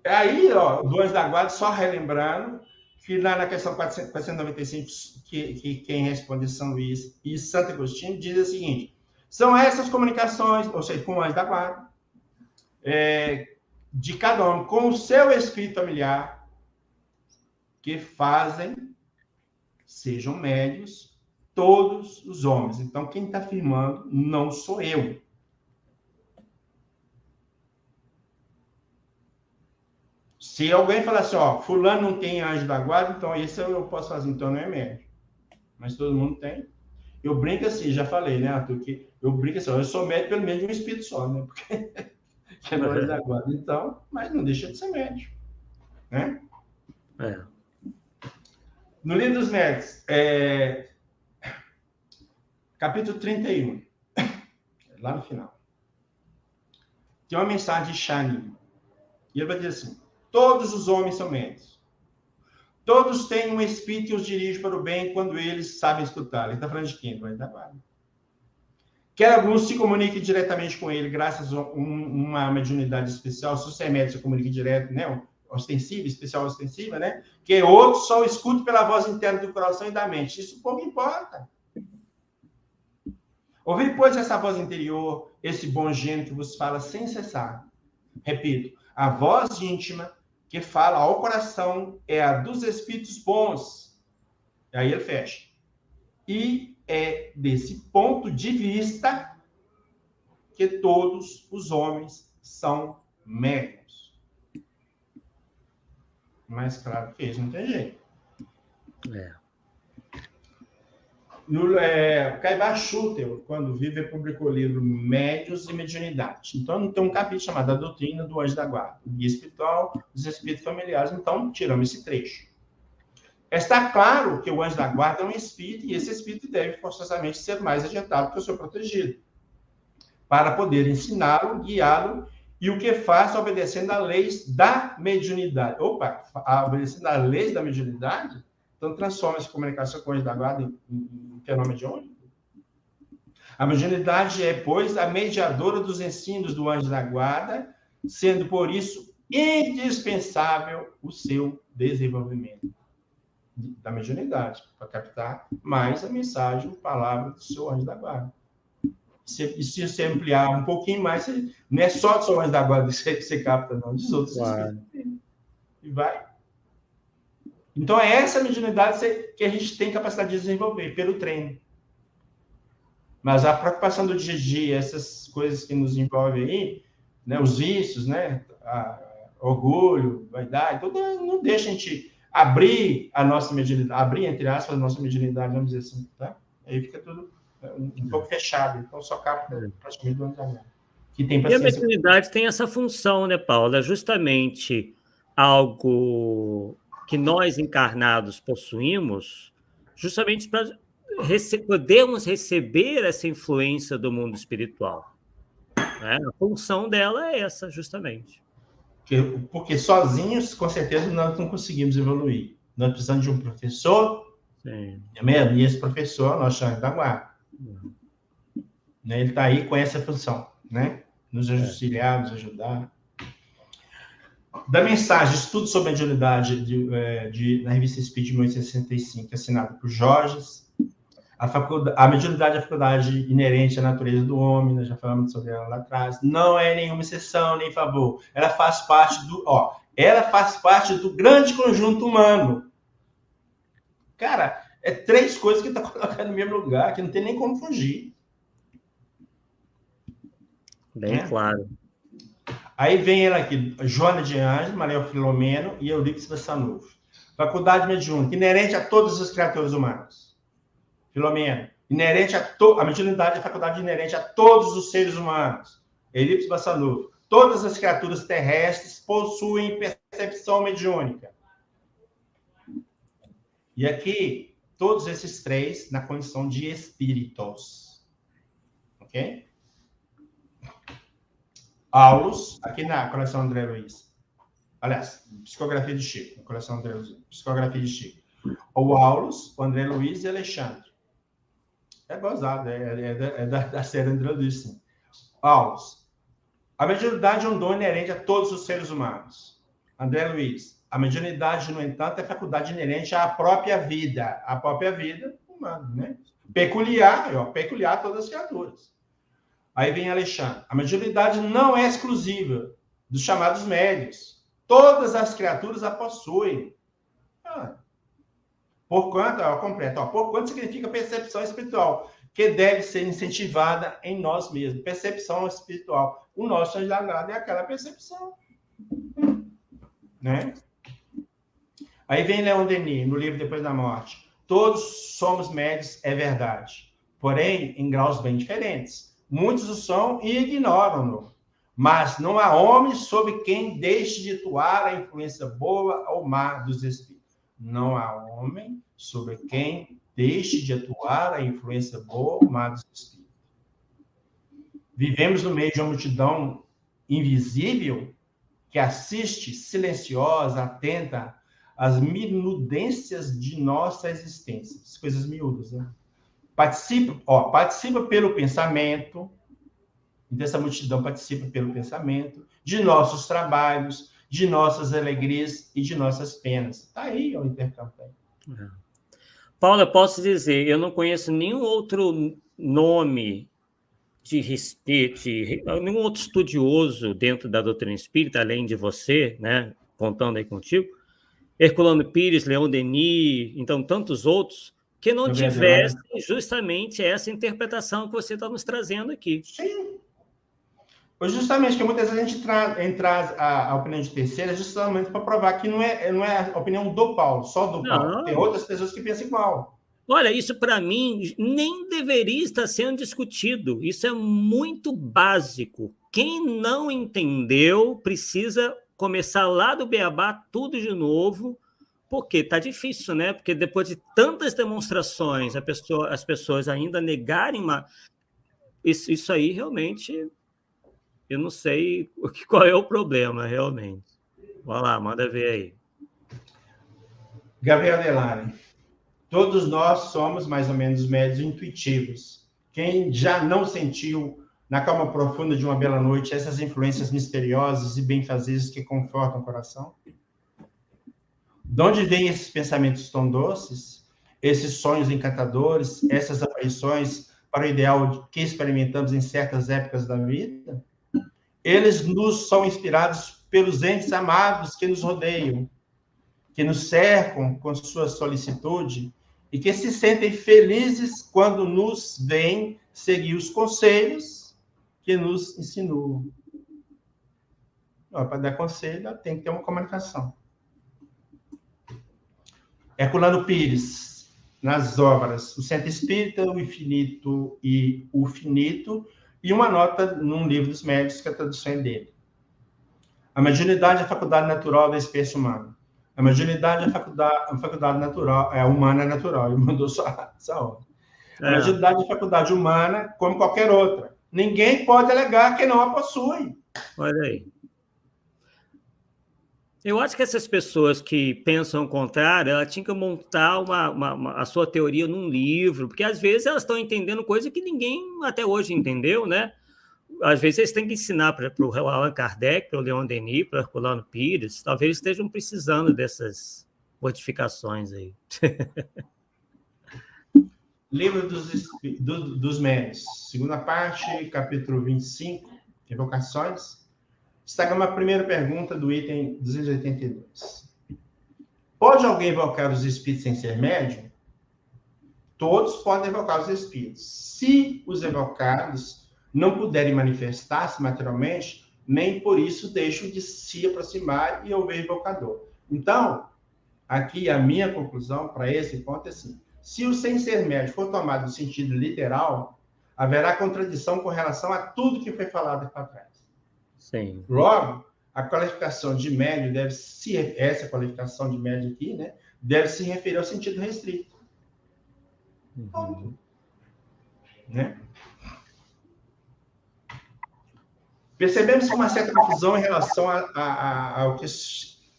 Aí, ó, do Anjo da Guarda, só relembrando que lá na questão 495, que quem responde São Luís e Santo Agostinho, diz o seguinte: são essas comunicações, ou seja, com o Anjo da Guarda, de cada homem, com o seu espírito familiar, que fazem, sejam médios, todos os homens. Então, quem está afirmando não sou eu. Se alguém falar assim, ó, fulano não tem anjo da guarda, então esse eu posso fazer, então não é médio. Mas todo mundo tem. Eu brinco assim, já falei, né, Arthur, que eu brinco assim, eu sou médio pelo menos de um espírito só, né? Porque que é no anjo da guarda. Então, mas não deixa de ser médio, né? É. No Livro dos Médiuns, capítulo 31, lá no final, tem uma mensagem de Shani. E ele vai dizer assim: todos os homens são médiuns. Todos têm um espírito que os dirige para o bem quando eles sabem escutar. Ele está falando de quem? Do anjo da guarda. Quer alguns se comuniquem diretamente com ele, graças a uma mediunidade especial, se você é médium, se comunica direto, né? Ostensiva, especial ostensiva, né? Que outros só escutam pela voz interna do coração e da mente. Isso pouco importa. Ouvir, pois, essa voz interior, esse bom gênio que vos fala sem cessar. Repito, a voz íntima que fala ao coração é a dos espíritos bons. E aí ele fecha. E é desse ponto de vista que todos os homens são médiuns. Mais claro que isso, não tem jeito. Caibar Schutel, quando vive, publicou o livro Médiuns e Mediunidade. Então, tem um capítulo chamado A Doutrina do Anjo da Guarda, o guia espiritual dos espíritos familiares. Então, tiramos esse trecho. Está claro que o anjo da guarda é um espírito, e esse espírito deve forçosamente ser mais adiantado que o seu protegido, para poder ensiná-lo, guiá-lo, e o que faz obedecendo às leis da mediunidade. Obedecendo às leis da mediunidade? Então, transforma essa comunicação com o anjo da guarda em fenômeno mediúnico. A mediunidade é, pois, a mediadora dos ensinos do anjo da guarda, sendo, por isso, indispensável o seu desenvolvimento da mediunidade, para captar mais a mensagem, a palavra do seu anjo da guarda. E se você ampliar um pouquinho mais, não é só do seu anjo da guarda que você capta, não, dos outros espíritos. E vai. Então, é essa mediunidade que a gente tem capacidade de desenvolver pelo treino. Mas a preocupação do dia a dia, essas coisas que nos envolvem aí, né, os vícios, né, orgulho, vaidade, tudo não deixa a gente abrir a nossa mediunidade, abrir, entre aspas, a nossa mediunidade, vamos dizer assim, tá? Aí fica tudo um pouco fechado. Então, só capta praticamente do andamento. Que tem paciência. E a mediunidade tem essa função, né, Paulo? É justamente algo que nós encarnados possuímos, justamente para podermos receber essa influência do mundo espiritual. Né? A função dela é essa, justamente. Porque sozinhos, com certeza, nós não conseguimos evoluir. Nós precisamos de um professor, é mesmo? E esse professor, nós chamamos da guarda. Né? Ele está aí com essa função, né? Nos auxiliar, nos ajudar. Da mensagem, estudo sobre a mediunidade na revista Espírita de 1865, assinado por Jorges. A mediunidade é a faculdade inerente à natureza do homem, nós já falamos sobre ela lá atrás. Não é nenhuma exceção, nem favor. Ela faz parte do grande conjunto humano. Cara, é 3 coisas que está colocando no mesmo lugar, que não tem nem como fugir. Bem claro. Aí vem ela aqui, Joana de Anjos, Maria Filomeno e Eurípides Bassanufo. Faculdade mediúnica, inerente a todas as criaturas humanas. Filomeno, inerente a mediunidade é a faculdade inerente a todos os seres humanos. Eurípides Bassanufo, todas as criaturas terrestres possuem percepção mediúnica. E aqui, todos esses 3 na condição de espíritos. Ok? Aulus, aqui na coleção André Luiz. Aliás, psicografia de Chico, na coleção André Luiz, psicografia de Chico. O Aulus, o André Luiz e Alexandre. É gozado, da série André Luiz, sim. Aulus. A mediunidade é um dom inerente a todos os seres humanos. André Luiz. A mediunidade, no entanto, é faculdade inerente à própria vida. A própria vida humana, né? Peculiar a todas as criaturas. Aí vem Alexandre. A mediunidade não é exclusiva dos chamados médios. Todas as criaturas a possuem. Porquanto significa percepção espiritual, que deve ser incentivada em nós mesmos. Percepção espiritual. O nosso anjo da guarda é aquela percepção. Né? Aí vem Leon Denis, no livro Depois da Morte. Todos somos médios, é verdade. Porém, em graus bem diferentes. Muitos o são e ignoram-no. Mas não há homem sobre quem deixe de atuar a influência boa ou má dos espíritos. Não há homem sobre quem deixe de atuar a influência boa ou má dos espíritos. Vivemos no meio de uma multidão invisível que assiste silenciosa, atenta às minudências de nossa existência. As coisas miúdas, né? Participa pelo pensamento, dessa multidão participa pelo pensamento, de nossos trabalhos, de nossas alegrias e de nossas penas. Está aí o intercâmbio. Paula, posso dizer, eu não conheço nenhum outro nome de respeito, nenhum outro estudioso dentro da doutrina espírita, além de você, né, contando aí contigo, Herculano Pires, Leon Denis, então tantos outros, que não tivessem justamente essa interpretação que você está nos trazendo aqui. Sim. Justamente, que muitas vezes a gente traz a opinião de terceira justamente para provar que não é a opinião do Paulo, só do Paulo. Tem outras pessoas que pensam igual. Olha, isso para mim nem deveria estar sendo discutido. Isso é muito básico. Quem não entendeu precisa começar lá do beabá tudo de novo, porque está difícil, né? Porque depois de tantas demonstrações, as pessoas ainda negarem isso aí realmente, eu não sei qual é o problema, realmente. Vai lá, manda ver aí. Gabriel Delari. Todos nós somos mais ou menos médios intuitivos. Quem já não sentiu, na calma profunda de uma bela noite, essas influências misteriosas e benfazejas que confortam o coração? De onde vêm esses pensamentos tão doces, esses sonhos encantadores, essas aparições para o ideal que experimentamos em certas épocas da vida? Eles nos são inspirados pelos entes amados que nos rodeiam, que nos cercam com sua solicitude e que se sentem felizes quando nos veem seguir os conselhos que nos insinuam. Para dar conselho, tem que ter uma comunicação. Herculano Pires, nas obras O Centro Espírita, O Infinito e o Finito, e uma nota num livro dos médios, que a tradução é dele. A mediunidade é a faculdade natural da espécie humana. A mediunidade é a faculdade natural, humana natural. Ele mandou só obra. A mediunidade é a faculdade humana como qualquer outra. Ninguém pode alegar que não a possui. Olha aí. Eu acho que essas pessoas que pensam o contrário, elas tinham que montar a sua teoria num livro, porque às vezes elas estão entendendo coisa que ninguém até hoje entendeu, né? Às vezes eles têm que ensinar para o Allan Kardec, para o Leon Denis, para o Herculano Pires, talvez estejam precisando dessas modificações aí. Livro dos Médiuns, segunda parte, capítulo 25, Evocações. Destaca uma primeira pergunta do item 282. Pode alguém evocar os espíritos sem ser médium? Todos podem evocar os espíritos. Se os evocados não puderem manifestar-se materialmente, nem por isso deixam de se aproximar e ouvir o evocador. Então, aqui a minha conclusão para esse ponto é assim: se o sem ser médium for tomado no sentido literal, haverá contradição com relação a tudo que foi falado aqui para trás. Sim. Logo, a qualificação de médium essa qualificação de médium aqui, né, deve se referir ao sentido restrito. Né? Percebemos uma certa confusão em relação ao que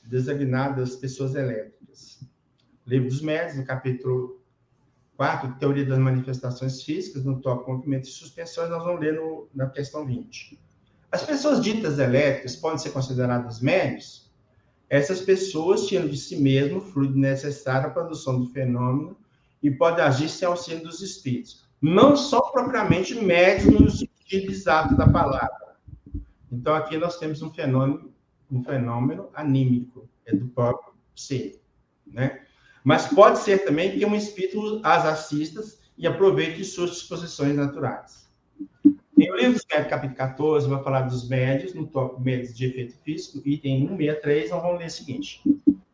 designadas pessoas elétricas. Livro dos Médiuns, no capítulo 4, Teoria das Manifestações Físicas, no tópico Movimento e Suspensões, nós vamos ler na questão 20. As pessoas ditas elétricas podem ser consideradas médiuns? Essas pessoas tiram de si mesmo o fluido necessário à produção do fenômeno e podem agir sem auxílio dos espíritos. Não são propriamente médiuns no sentido exato da palavra. Então, aqui nós temos um fenômeno anímico, é do próprio ser, né? Mas pode ser também que um espírito as assista e aproveite suas disposições naturais. Em o livro dos Médiuns, capítulo 14, vai falar dos médiuns, no tópico médios de efeito físico, item 163, nós vamos ler o seguinte: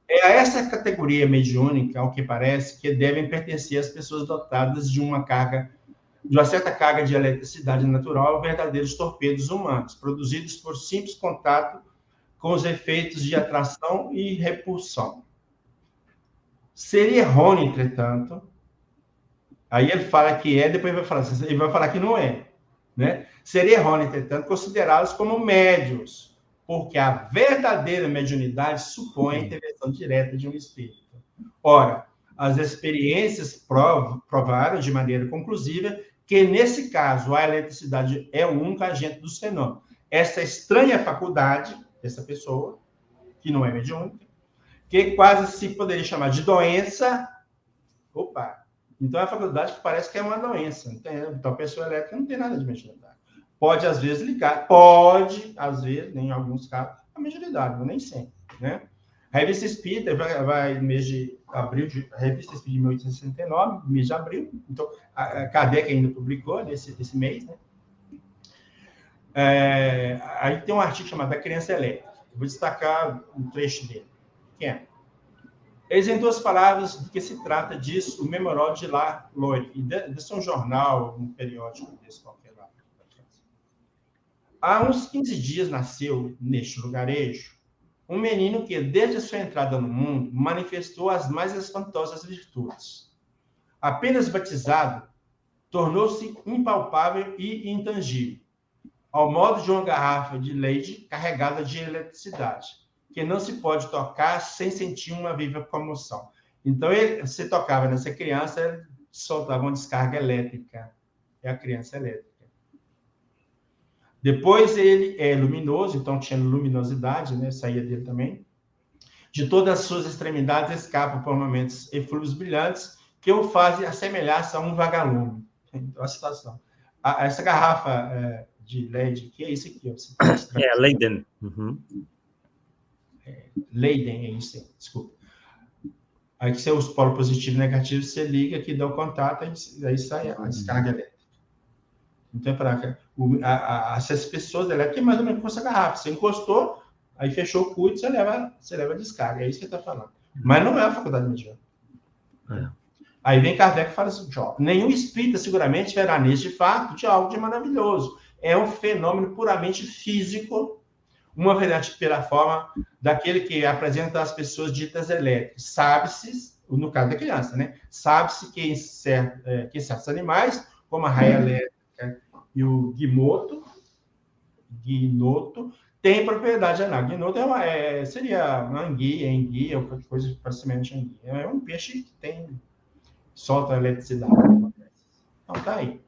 é a essa categoria mediúnica, ao que parece, que devem pertencer as pessoas dotadas de uma carga de uma certa carga de eletricidade natural, verdadeiros torpedos humanos, produzidos por simples contato com os efeitos de atração e repulsão. Seria errôneo, entretanto, aí ele fala que é, depois ele vai falar que não é, né? Seria errôneo, entretanto, considerá-los como médios, porque a verdadeira mediunidade supõe a intervenção direta de um espírito. Ora, as experiências provaram de maneira conclusiva que, nesse caso, a eletricidade é o único agente dos fenômenos. Essa estranha faculdade dessa pessoa, que não é mediúnica, que quase se poderia chamar de doença. Opa! Então, é a faculdade que parece que é uma doença. Então, a pessoa elétrica não tem nada de mediunidade. Pode, às vezes, ligar. Pode, às vezes, em alguns casos, a mediunidade, mas nem sempre, né? A Revista Espírita vai no mês de abril, a Revista Espírita de 1869, mês de abril. Então, a Kardec ainda publicou esse mês, né? Aí tem um artigo chamado A Criança Elétrica. Eu vou destacar um trecho dele. Que é: eis em duas palavras do que se trata disso o Memorial de La Loire. E desse é um jornal, um periódico desse qualquer lá. Há uns 15 dias nasceu, neste lugarejo, um menino que, desde a sua entrada no mundo, manifestou as mais espantosas virtudes. Apenas batizado, tornou-se impalpável e intangível, ao modo de uma garrafa de leite carregada de eletricidade, que não se pode tocar sem sentir uma viva comoção. Então, você tocava nessa criança, ele soltava uma descarga elétrica. É a criança elétrica. Depois, ele é luminoso, então tinha luminosidade, né? Saía dele também. De todas as suas extremidades escapam por momentos eflúvios brilhantes que o fazem assemelhar-se a um vagalume. Então, a situação. Essa garrafa de LED, que é isso aqui? Ó, Leiden. Leiden, é isso, desculpa. Aí que os polos positivos e negativos, você liga, aqui dá o contato, aí sai a descarga elétrica. Então, essas pessoas elétricas, é mais ou menos com essa garrafa. Você encostou, aí fechou o curto, você leva a descarga. É isso que ele está falando. Mas não é a faculdade mediúnica. Aí vem Kardec e fala assim: nenhum espírita seguramente verá neste fato de algo de maravilhoso. É um fenômeno puramente físico, uma verdade pela forma daquele que apresenta as pessoas ditas elétricas. Sabe-se, no caso da criança, né? Sabe-se que em certos animais, como a raia elétrica e o guinoto, tem propriedade análoga. Guinoto seria uma enguia, ou coisa parecimento de enguia. É um peixe que solta eletricidade. Então, tá aí.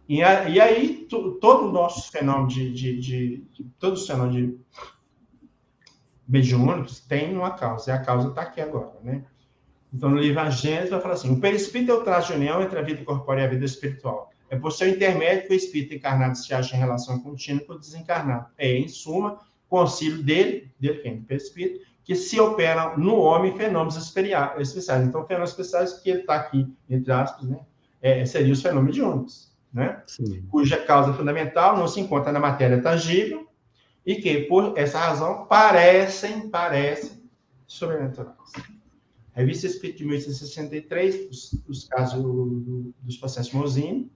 E aí, todo o nosso fenômeno todos os fenômenos mediúnicos tem uma causa, e a causa está aqui agora, né? Então, no livro A Gênese, vai falar assim: o perispírito é o traço de união entre a vida corpórea e a vida espiritual. É por seu intermédio que o espírito encarnado se acha em relação contínua com o desencarnado. É, em suma, concílio dele quem? Do perispírito, que se operam no homem fenômenos especiais. Então, fenômenos especiais que ele está aqui, entre aspas, né? Seriam os fenômenos mediúnicos, né? Sim. Cuja causa fundamental não se encontra na matéria tangível e que, por essa razão, parecem sobrenaturais. Revista Espírita de 1863, os casos dos processos Mozini.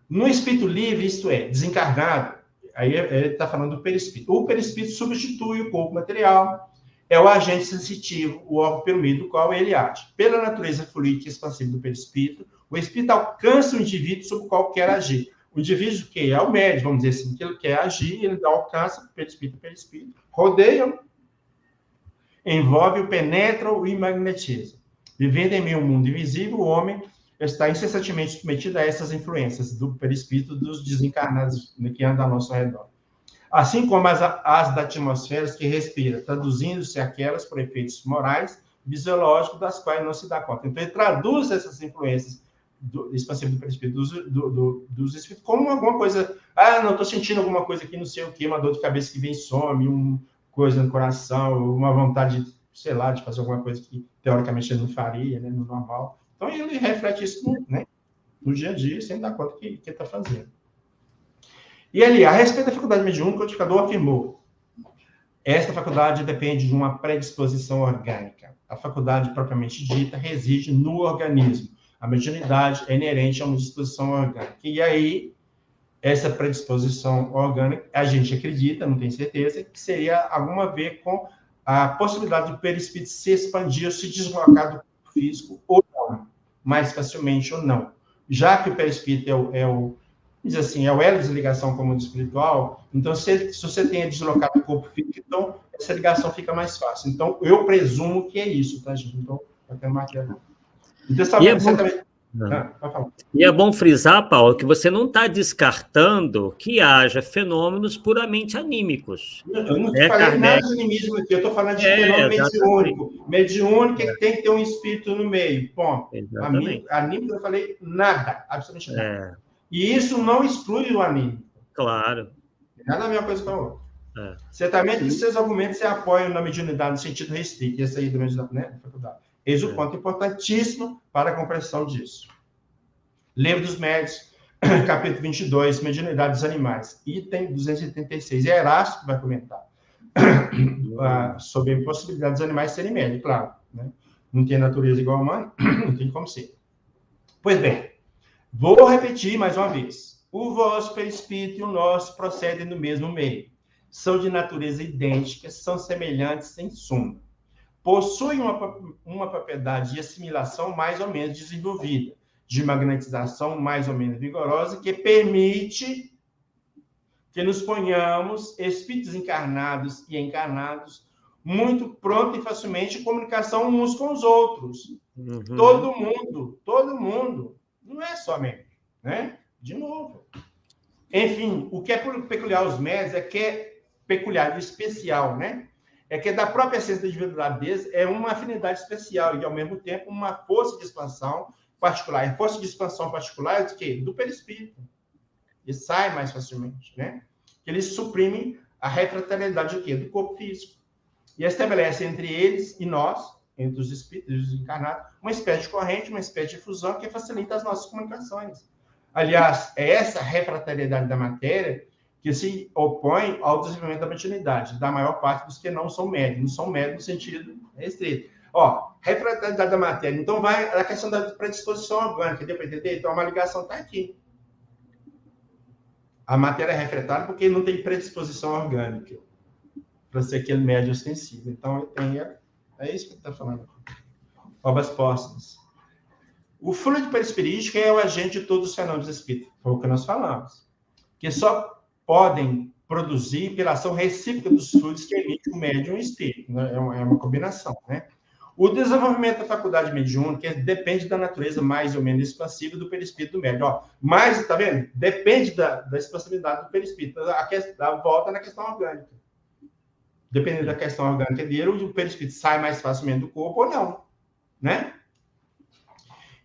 No espírito livre, isto é, desencarnado, aí ele está falando do perispírito. O perispírito substitui o corpo material, é o agente sensitivo, o órgão pelo meio do qual ele age. Pela natureza fluídica e expansiva do perispírito, o espírito alcança o indivíduo sobre o qual quer agir. O indivíduo que é o médium, vamos dizer assim, que ele quer agir, ele alcança o perispírito, rodeia, envolve, penetra e magnetiza. Vivendo em meio ao mundo invisível, o homem está incessantemente submetido a essas influências do perispírito dos desencarnados que andam ao nosso redor. Assim como as da atmosfera que respira, traduzindo-se aquelas por efeitos morais, fisiológicos, das quais não se dá conta. Então, ele traduz essas influências expansivas do perispírito, dos espíritos, como alguma coisa. Não, estou sentindo alguma coisa aqui, não sei o quê, uma dor de cabeça que vem, some, uma coisa no coração, uma vontade, sei lá, de fazer alguma coisa que, teoricamente, ele não faria, né, no normal. Então, ele reflete isso no dia a dia, sem dar conta que está fazendo. E ali, a respeito da faculdade mediúnica, o codificador afirmou: esta faculdade depende de uma predisposição orgânica. A faculdade propriamente dita reside no organismo. A mediunidade é inerente a uma disposição orgânica. E aí, essa predisposição orgânica, a gente acredita, não tem certeza, que seria alguma a ver com a possibilidade do perispírito se expandir ou se deslocar do corpo físico ou não, mais facilmente ou não. Já que o perispírito diz assim, é o elo de ligação com o mundo espiritual, então, se você tem a deslocar do corpo físico, então, essa ligação fica mais fácil. Então, eu presumo que é isso, tá, gente? Então, eu quero marcar. Então, você também... E é bom frisar, Paulo, que você não está descartando que haja fenômenos puramente anímicos. Eu não falei nada de animismo aqui, eu estou falando de fenômeno mediúnico. Mediúnico é que tem que ter um espírito no meio, ponto. Anímico eu falei nada, absolutamente nada. E isso não exclui o anímico. Claro. Nada a ver uma coisa com a outra. Certamente que seus argumentos se apoiam na mediunidade no sentido restrito, esse aí do mediunidade, né, da faculdade. Eis o ponto importantíssimo para a compreensão disso. Livro dos Médiuns, capítulo 22, Mediunidade dos Animais, item 286. É Erasto que vai comentar sobre a possibilidade dos animais serem médios, claro. Né? Não tem natureza igual ao humano, não tem como ser. Pois bem, vou repetir mais uma vez. O vosso perispírito e o nosso procedem do mesmo meio. São de natureza idêntica, são semelhantes em suma. Possuem uma propriedade de assimilação mais ou menos desenvolvida, de magnetização mais ou menos vigorosa, que permite que nos ponhamos, espíritos encarnados e encarnados, muito pronto e facilmente em comunicação uns com os outros. Uhum. Todo mundo. Não é somente, né? De novo. Enfim, o que é peculiar aos médiuns é que é peculiar e especial, né? É que da própria essência da individualidade deles é uma afinidade especial e, ao mesmo tempo, uma força de expansão particular. E força de expansão particular é do quê? Do perispírito. Ele sai mais facilmente, né? Eles suprimem a refratariedade do quê? Do corpo físico. E estabelece entre eles e nós, entre os espíritos e os encarnados, uma espécie de corrente, uma espécie de fusão que facilita as nossas comunicações. Aliás, é essa refratariedade da matéria que se opõe ao desenvolvimento da mediunidade, da maior parte dos que não são médios. Não são médios no sentido restrito. Refratariedade da matéria. Então, vai a questão da predisposição orgânica, deu para entender? Então, uma ligação está aqui. A matéria é refratária porque não tem predisposição orgânica para ser aquele médio ostensivo. Então, é isso que está falando. Obras póstumas. O fluido perispirítico é o agente de todos os fenômenos espíritas. Foi o que nós falamos. Que só podem produzir pela ação recíproca dos fluidos que emite o médium e o espírito. Né? É uma combinação, né? O desenvolvimento da faculdade mediúnica depende da natureza mais ou menos expansiva do perispírito do médium. Mas, tá vendo? Depende da expansividade do perispírito. Volta na questão orgânica. Dependendo da questão orgânica dele, o perispírito sai mais facilmente do corpo ou não. Né?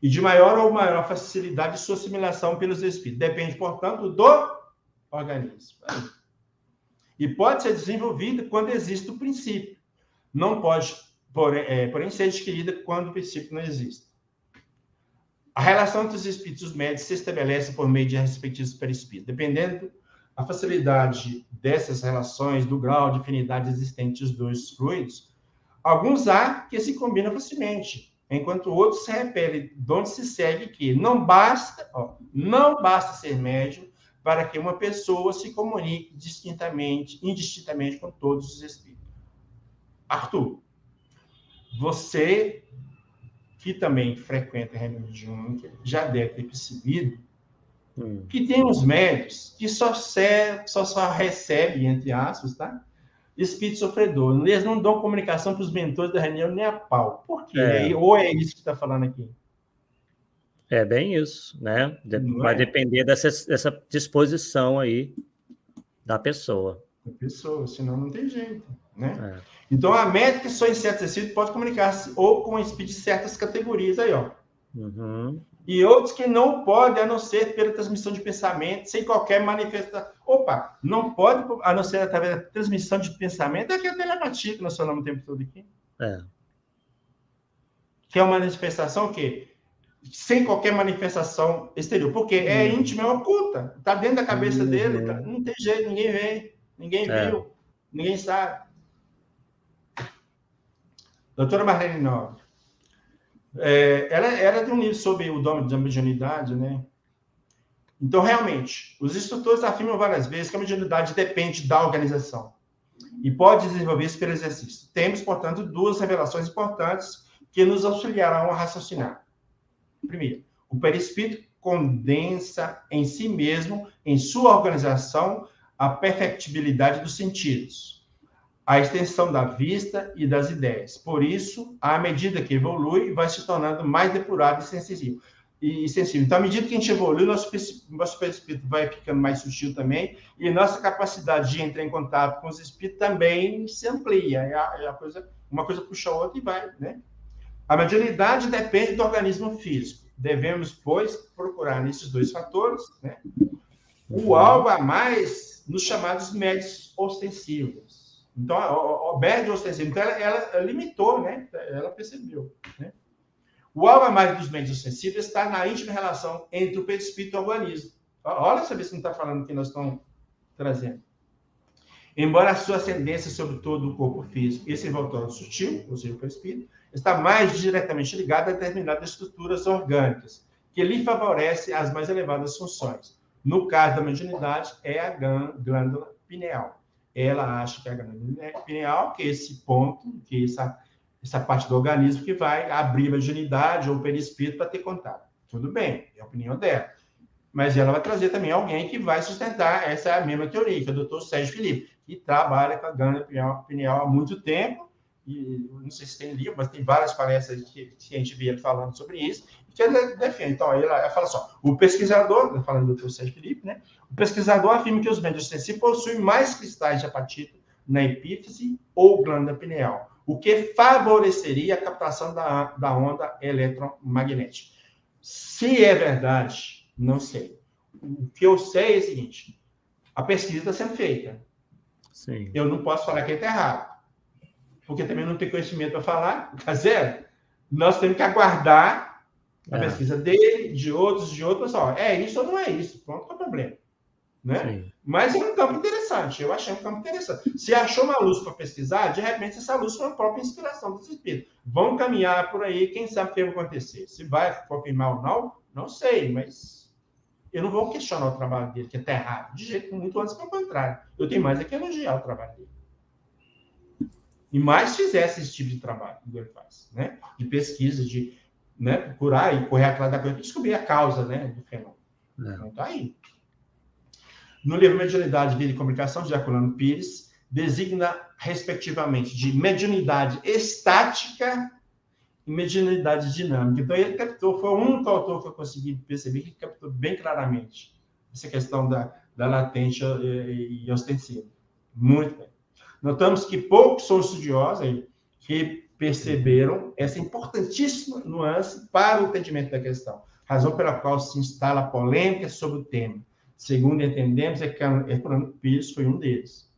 E de maior ou maior facilidade de sua assimilação pelos espíritos. Depende, portanto, do organismo. E pode ser desenvolvida quando existe o princípio. Não pode, porém, ser adquirida quando o princípio não existe. A relação entre os espíritos e os médios se estabelece por meio de respectivos perispíritos. Dependendo da facilidade dessas relações, do grau de afinidade existente dos dois fluidos, alguns há que se combinam facilmente, enquanto outros se repelem, de onde se segue que não basta ser médium para que uma pessoa se comunique indistintamente com todos os espíritos. Arthur, você que também frequenta a reunião mediúnica, já deve ter percebido que tem uns médios que só recebem, entre aspas, tá? Espírito sofredor. Eles não dão comunicação para os mentores da reunião nem a pau. Por quê? Ou é isso que está falando aqui? É bem isso, né? Vai depender dessa disposição aí da pessoa. Da pessoa, senão não tem jeito, né? Então, a médica só em certos espíritos pode comunicar-se ou com espíritos de certas categorias aí, ó. Uhum. E outros que não podem, a não ser pela transmissão de pensamento, sem qualquer manifestação. Opa, não pode, a não ser através da transmissão de pensamento, é que é a telepatia que nós falamos o tempo todo aqui. Que é uma manifestação que sem qualquer manifestação exterior, porque é íntima, é oculta, está dentro da cabeça dele, tá? Não tem jeito, ninguém vê, ninguém viu, ninguém sabe. Doutora Marlene Nobre. Ela tem um livro sobre o dom da mediunidade, né? Então, realmente, os instrutores afirmam várias vezes que a mediunidade depende da organização e pode desenvolver-se pelo exercício. Temos, portanto, duas revelações importantes que nos auxiliarão a raciocinar. Primeiro, o perispírito condensa em si mesmo, em sua organização, a perfectibilidade dos sentidos, a extensão da vista e das ideias. Por isso, à medida que evolui, vai se tornando mais depurado e sensível. Então, à medida que a gente evolui, nosso perispírito vai ficando mais sutil também, e nossa capacidade de entrar em contato com os espíritos também se amplia. Uma coisa puxa a outra e vai, né? A mediunidade depende do organismo físico. Devemos, pois, procurar nesses dois fatores, né, o algo a mais nos chamados médios ostensivos. Então, o médio ostensivo, então ela limitou, né? Ela percebeu, né? O algo a mais dos médios ostensivos está na íntima relação entre o perispírito e o organismo. Olha, saber se não está falando o que nós estamos trazendo. Embora a sua ascendência sobre todo o corpo físico, esse envoltório sutil, ou seja, o perispírito, está mais diretamente ligado a determinadas estruturas orgânicas, que lhe favorecem as mais elevadas funções. No caso da mediunidade, é a glândula pineal. Ela acha que é a glândula pineal, que é esse ponto, que essa parte do organismo que vai abrir a mediunidade ou o perispírito para ter contato. Tudo bem, é a opinião dela. Mas ela vai trazer também alguém que vai sustentar essa mesma teoria, que é o Dr. Sérgio Felipe, que trabalha com a glândula pineal há muito tempo, e não sei se tem livro, mas tem várias palestras que a gente via falando sobre isso, e que ele defende. Então, ela fala só, o pesquisador, falando do Dr. Sérgio Felipe, né? O pesquisador afirma que os médios ostensivos possuem mais cristais de apatita na epífise ou glândula pineal, o que favoreceria a captação da onda eletromagnética. Se é verdade, não sei. O que eu sei é o seguinte, a pesquisa está sendo feita. Sim. Eu não posso falar que está errado, porque também não tenho conhecimento para falar, tá zero. Nós temos que aguardar a pesquisa dele, de outros, pessoal. É isso ou não é isso? Pronto, qual é o problema? Né? Mas é um campo interessante, eu achei um campo interessante. Se achou uma luz para pesquisar, de repente essa luz foi uma própria inspiração dos espíritos. Vão caminhar por aí, quem sabe o que vai acontecer. Se vai confirmar ou não, não sei, mas eu não vou questionar o trabalho dele, que está errado. De jeito muito antes, pelo contrário. Eu tenho mais é que elogiar o trabalho dele. E mais fizesse esse tipo de trabalho que ele faz, né? De pesquisa, de, né, procurar e correr atrás da coisa, para descobrir a causa, né, do fenômeno. Então, tá aí. No livro Mediunidade, Vida e Comunicação, de Herculano Pires, designa, respectivamente, de mediunidade estática e mediunidade dinâmica. Então, ele captou, foi o único autor que eu consegui perceber que captou bem claramente essa questão da latente e ostensiva. Muito bem. Notamos que poucos são estudiosos aí que perceberam essa importantíssima nuance para o entendimento da questão, razão pela qual se instala a polêmica sobre o tema. Segundo entendemos, é que Herculano Pires foi um deles.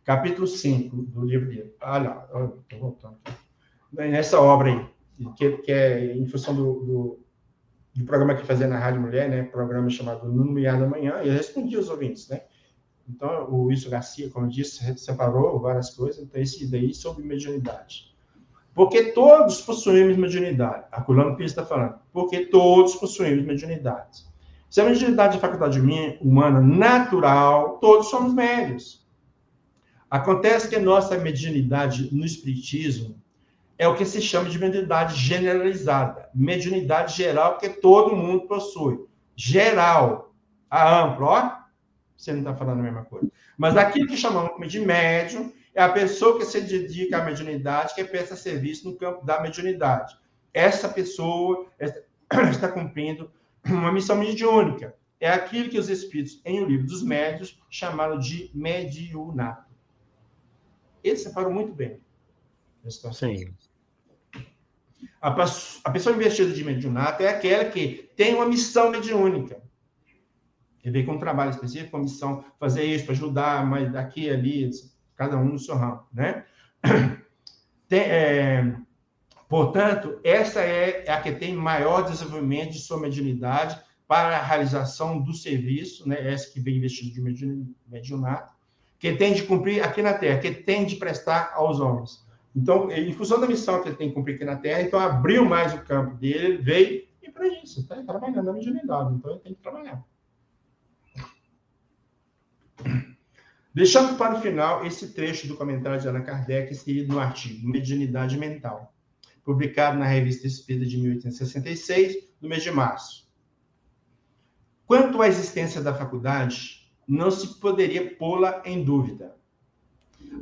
Capítulo 5 do livro dele. Olha, estou voltando. Nessa obra aí, que é em função do programa que fazia na Rádio Mulher, né? Programa chamado No Lumiar da Manhã, e eu respondi aos ouvintes, né? Então, o Wilson Garcia, como eu disse, separou várias coisas, então esse daí sobre mediunidade. Porque todos possuímos mediunidade. Herculano Pires está falando. Porque todos possuímos mediunidade. Se a mediunidade é a faculdade humana natural, todos somos médios. Acontece que a nossa mediunidade no espiritismo é o que se chama de mediunidade generalizada. Mediunidade geral, que todo mundo possui. Geral. A ampla, ó. Você não está falando a mesma coisa. Mas aquilo que chamamos de médium é a pessoa que se dedica à mediunidade, que presta serviço no campo da mediunidade. Essa pessoa está cumprindo uma missão mediúnica. É aquilo que os espíritos, em O Livro dos Médiuns, chamaram de mediunato. Eles separam muito bem. Sim. A pessoa investida de mediunato é aquela que tem uma missão mediúnica. Ele veio com um trabalho específico, com a missão fazer isso, para ajudar, mas daqui, ali, cada um no seu ramo, né? Portanto, essa é a que tem maior desenvolvimento de sua mediunidade para a realização do serviço, né? Essa que vem investido de mediunato, que tem de cumprir aqui na Terra, que tem de prestar aos homens. Então, em função da missão que ele tem que cumprir aqui na Terra, então abriu mais o campo dele, ele veio e para isso, está trabalhando na mediunidade, então ele tem que trabalhar. Deixando para o final esse trecho do comentário de Allan Kardec inserido no artigo Mediunidade Mental, publicado na Revista Espírita de 1866, no mês de março. Quanto à existência da faculdade, não se poderia pô-la em dúvida.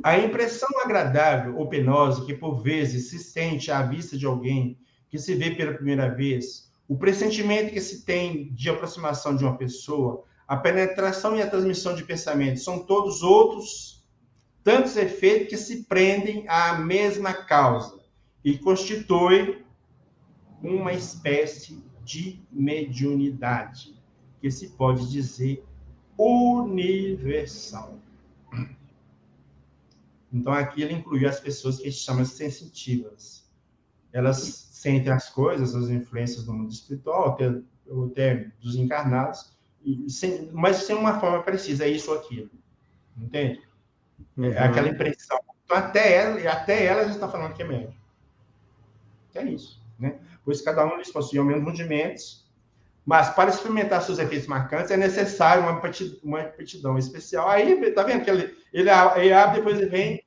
A impressão agradável ou penosa que por vezes se sente à vista de alguém que se vê pela primeira vez, o pressentimento que se tem de aproximação de uma pessoa, a penetração e a transmissão de pensamentos são todos outros, tantos efeitos que se prendem à mesma causa e constituem uma espécie de mediunidade, que se pode dizer universal. Então, aqui ele incluiu as pessoas que a gente chama de sensitivas. Elas sentem as coisas, as influências do mundo espiritual, até dos encarnados, mas sem uma forma precisa, é isso ou aquilo. Entende? É aquela impressão. Então, até ela já está falando que é médium. É isso. Né? Pois cada um deles possui os mesmos rudimentos, mas para experimentar seus efeitos marcantes é necessário uma aptidão especial. Aí, tá vendo que ele abre, depois ele vem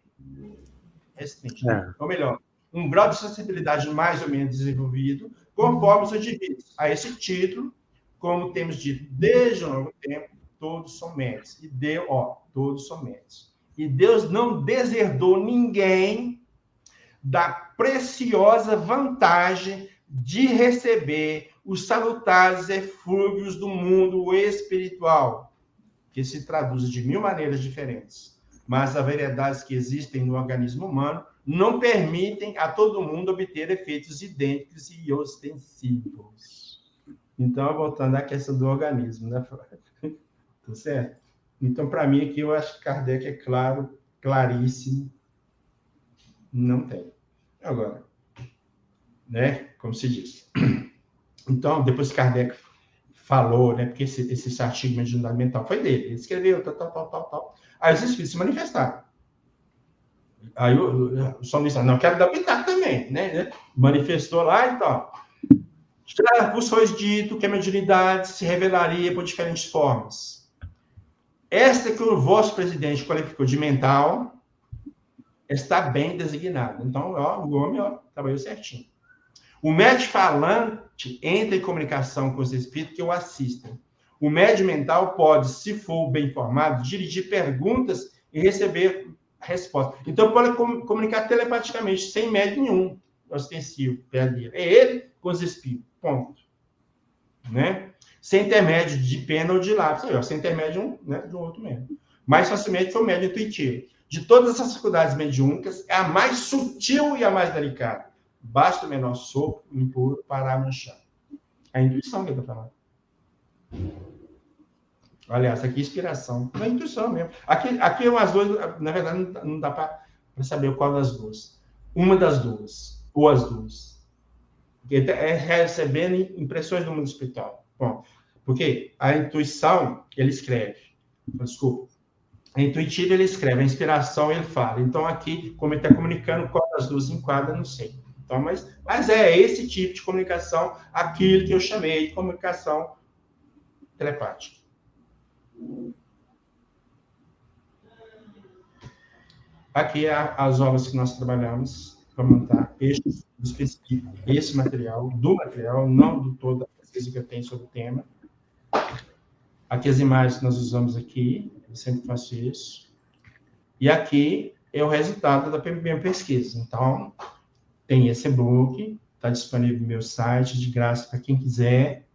restringe. Ou melhor, um grau de sensibilidade mais ou menos desenvolvido, conforme os indivíduos. A esse título, como temos dito desde um longo tempo, todos são médicos. Todos são médicos. E Deus não deserdou ninguém da preciosa vantagem de receber os salutares eflúvios do mundo espiritual, que se traduz de 1000 maneiras diferentes. Mas as variedades que existem no organismo humano não permitem a todo mundo obter efeitos idênticos e ostensivos. Então, voltando à questão do organismo, né? Tá certo? Então, para mim, aqui, eu acho que Kardec é claro, claríssimo. Não tem. Agora, né? Como se diz. Então, depois que Kardec falou, né? Porque esse artigo de mediunidade mental foi dele. Ele escreveu, tal. Aí os espíritos se manifestaram. Aí o São Luís não quero dar pitaco também, né? Manifestou lá e tal. Já vos foi dito que a mediunidade se revelaria por diferentes formas. Esta que o vosso presidente qualificou de mental está bem designada. Então, o homem trabalhou certinho. O médium falante entra em comunicação com os espíritos que o assistem. O médium mental pode, se for bem informado, dirigir perguntas e receber respostas. Então, pode comunicar telepaticamente, sem médium nenhum ostensivo. É ele com os espíritos. Ponto. Né? Sem intermédio de pena ou de lápis. Sem intermédio de um outro médium. Mais facilmente foi o médium intuitivo. De todas essas faculdades mediúnicas, é a mais sutil e a mais delicada. Basta o menor sopro impuro para manchar. A intuição que ele está falando. Aliás, aqui é inspiração. Não é intuição mesmo. Aqui é umas duas, na verdade, não dá para saber qual das duas. Uma das duas. Ou as duas. É recebendo impressões do mundo espiritual. Bom, porque a intuição, ele escreve. Desculpa. A intuitiva, ele escreve. A inspiração, ele fala. Então, aqui, como ele está comunicando, qual das duas enquadra, não sei. Então, mas é esse tipo de comunicação, aquilo que eu chamei de comunicação telepática. Aqui as obras que nós trabalhamos para montar esse material, não do toda a pesquisa que eu tenho sobre o tema. Aqui as imagens que nós usamos aqui, eu sempre faço isso. E aqui é o resultado da minha pesquisa. Então, tem esse e-book, está disponível no meu site, de graça para quem quiser.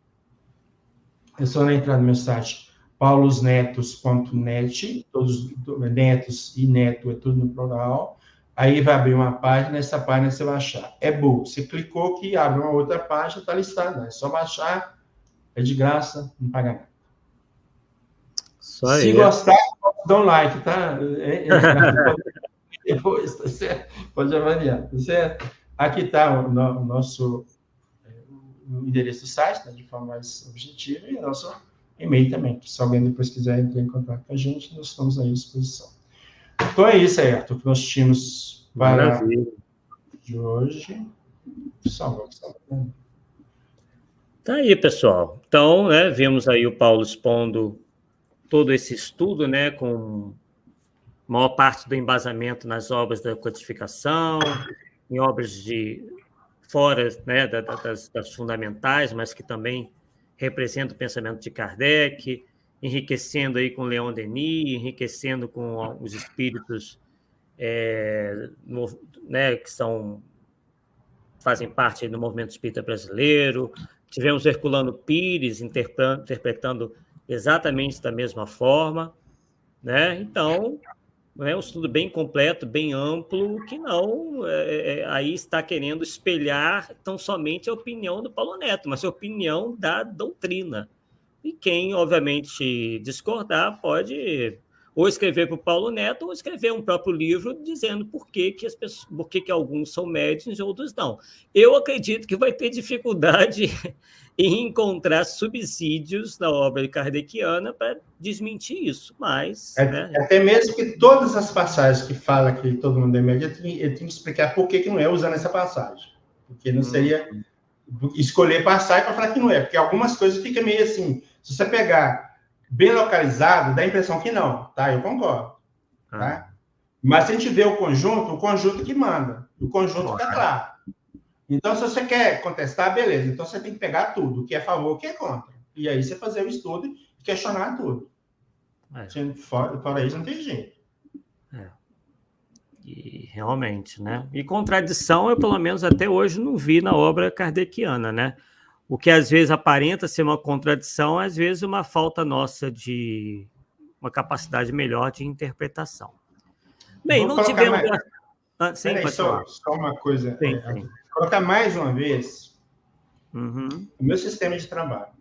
É só entrar no meu site, paulosnetos.net, todos netos e neto é tudo no plural. Aí vai abrir uma página, nessa página você vai achar. É book. Você clicou que abre uma outra página, está listada. É só baixar, é de graça, não paga nada. Se gostar, dá um like, tá? Depois, tá certo? Pode avaliar, tá certo? Aqui está o nosso endereço do site, né, de forma mais objetiva, e o nosso e-mail também, que se alguém depois quiser entrar em contato com a gente, nós estamos aí à disposição. Então é isso, Ayrton, que nós tínhamos para de hoje. Só. Tá aí, pessoal. Então, né, vimos aí o Paulo expondo todo esse estudo, né, com maior parte do embasamento nas obras da codificação, em obras de fora, né, das fundamentais, mas que também representam o pensamento de Kardec, enriquecendo aí com Leon Denis, enriquecendo com os espíritos né, que fazem parte do movimento espírita brasileiro. Tivemos Herculano Pires interpretando exatamente da mesma forma, né? Então, é um estudo bem completo, bem amplo, que não aí está querendo espelhar tão somente a opinião do Paulo Neto, mas a opinião da doutrina. E quem, obviamente, discordar pode ou escrever para o Paulo Neto ou escrever um próprio livro dizendo por que alguns são médiuns e outros não. Eu acredito que vai ter dificuldade em encontrar subsídios na obra kardeciana para desmentir isso, mas... Até mesmo que todas as passagens que fala que todo mundo é médium, ele tem que explicar por que não é usando essa passagem. Porque não seria escolher passagem para falar que não é, porque algumas coisas ficam meio assim, se você pegar bem localizado, dá a impressão que não, tá? Eu concordo, tá? Mas se a gente vê o conjunto que manda, o conjunto fica claro. Então, se você quer contestar, beleza, então você tem que pegar tudo, o que é a favor, o que é contra. E aí você fazer o estudo e questionar tudo. Fora isso, não tem jeito. E realmente, né? E contradição eu, pelo menos, até hoje não vi na obra kardeciana, né? O que às vezes aparenta ser uma contradição, às vezes uma falta nossa de uma capacidade melhor de interpretação. Bem, não tivemos... Sim, pode falar. Só uma coisa. Sim. Colocar mais uma vez o meu sistema de trabalho.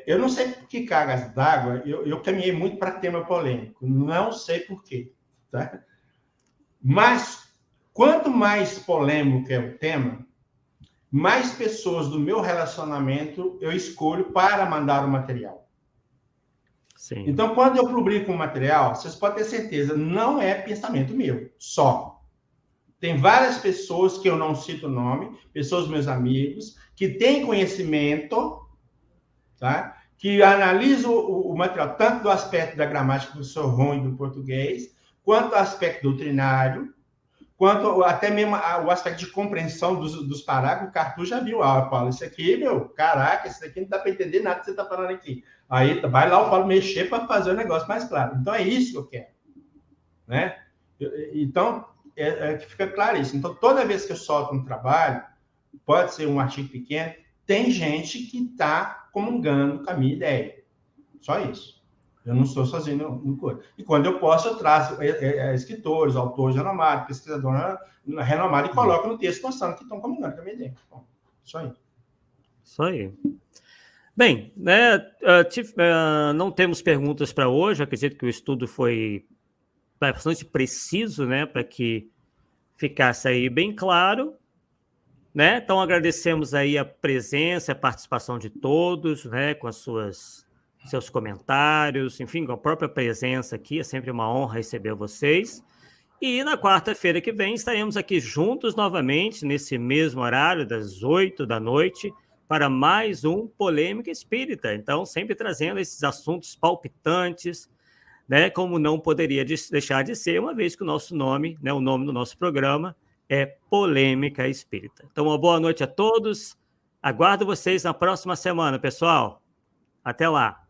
Eu não sei por que cargas d'água, eu caminhei muito para tema polêmico, não sei por quê, tá? Mas quanto mais polêmico é o tema, mais pessoas do meu relacionamento eu escolho para mandar o material. Sim. Então, quando eu publico um material, vocês podem ter certeza, não é pensamento meu, só. Tem várias pessoas que eu não cito o nome, pessoas meus amigos, que têm conhecimento, tá? Que analisam o material, tanto do aspecto da gramática, que eu sou ruim do português, quanto do aspecto doutrinário, quanto até mesmo o aspecto de compreensão dos parágrafos. O Cartu já viu, Paulo, isso aqui, meu, caraca, isso aqui não dá para entender nada que você está falando aqui. Aí vai lá o Paulo mexer para fazer o negócio mais claro. Então, é isso que eu quero. Né? Então, que fica claro isso. Então, toda vez que eu solto um trabalho, pode ser um artigo pequeno, tem gente que está comungando com a minha ideia. Só isso. Eu não estou sozinho no coisa. E quando eu posso, eu trago escritores, autores renomados, pesquisadores renomados e coloco no texto mostrando que estão comungando com a minha ideia. Bom, isso aí. Isso aí. Bem, né, não temos perguntas para hoje. Acredito que o estudo foi bastante preciso, né, para que ficasse aí bem claro, né? Então agradecemos aí a presença, a participação de todos, né, com seus comentários, enfim, com a própria presença aqui. É sempre uma honra receber vocês. E na quarta-feira que vem estaremos aqui juntos novamente, nesse mesmo horário, das 20h, para mais um Polêmica Espírita. Então, sempre trazendo esses assuntos palpitantes, né, como não poderia deixar de ser, uma vez que o nosso nome, né, o nome do nosso programa é Polêmica Espírita. Então, uma boa noite a todos. Aguardo vocês na próxima semana, pessoal. Até lá.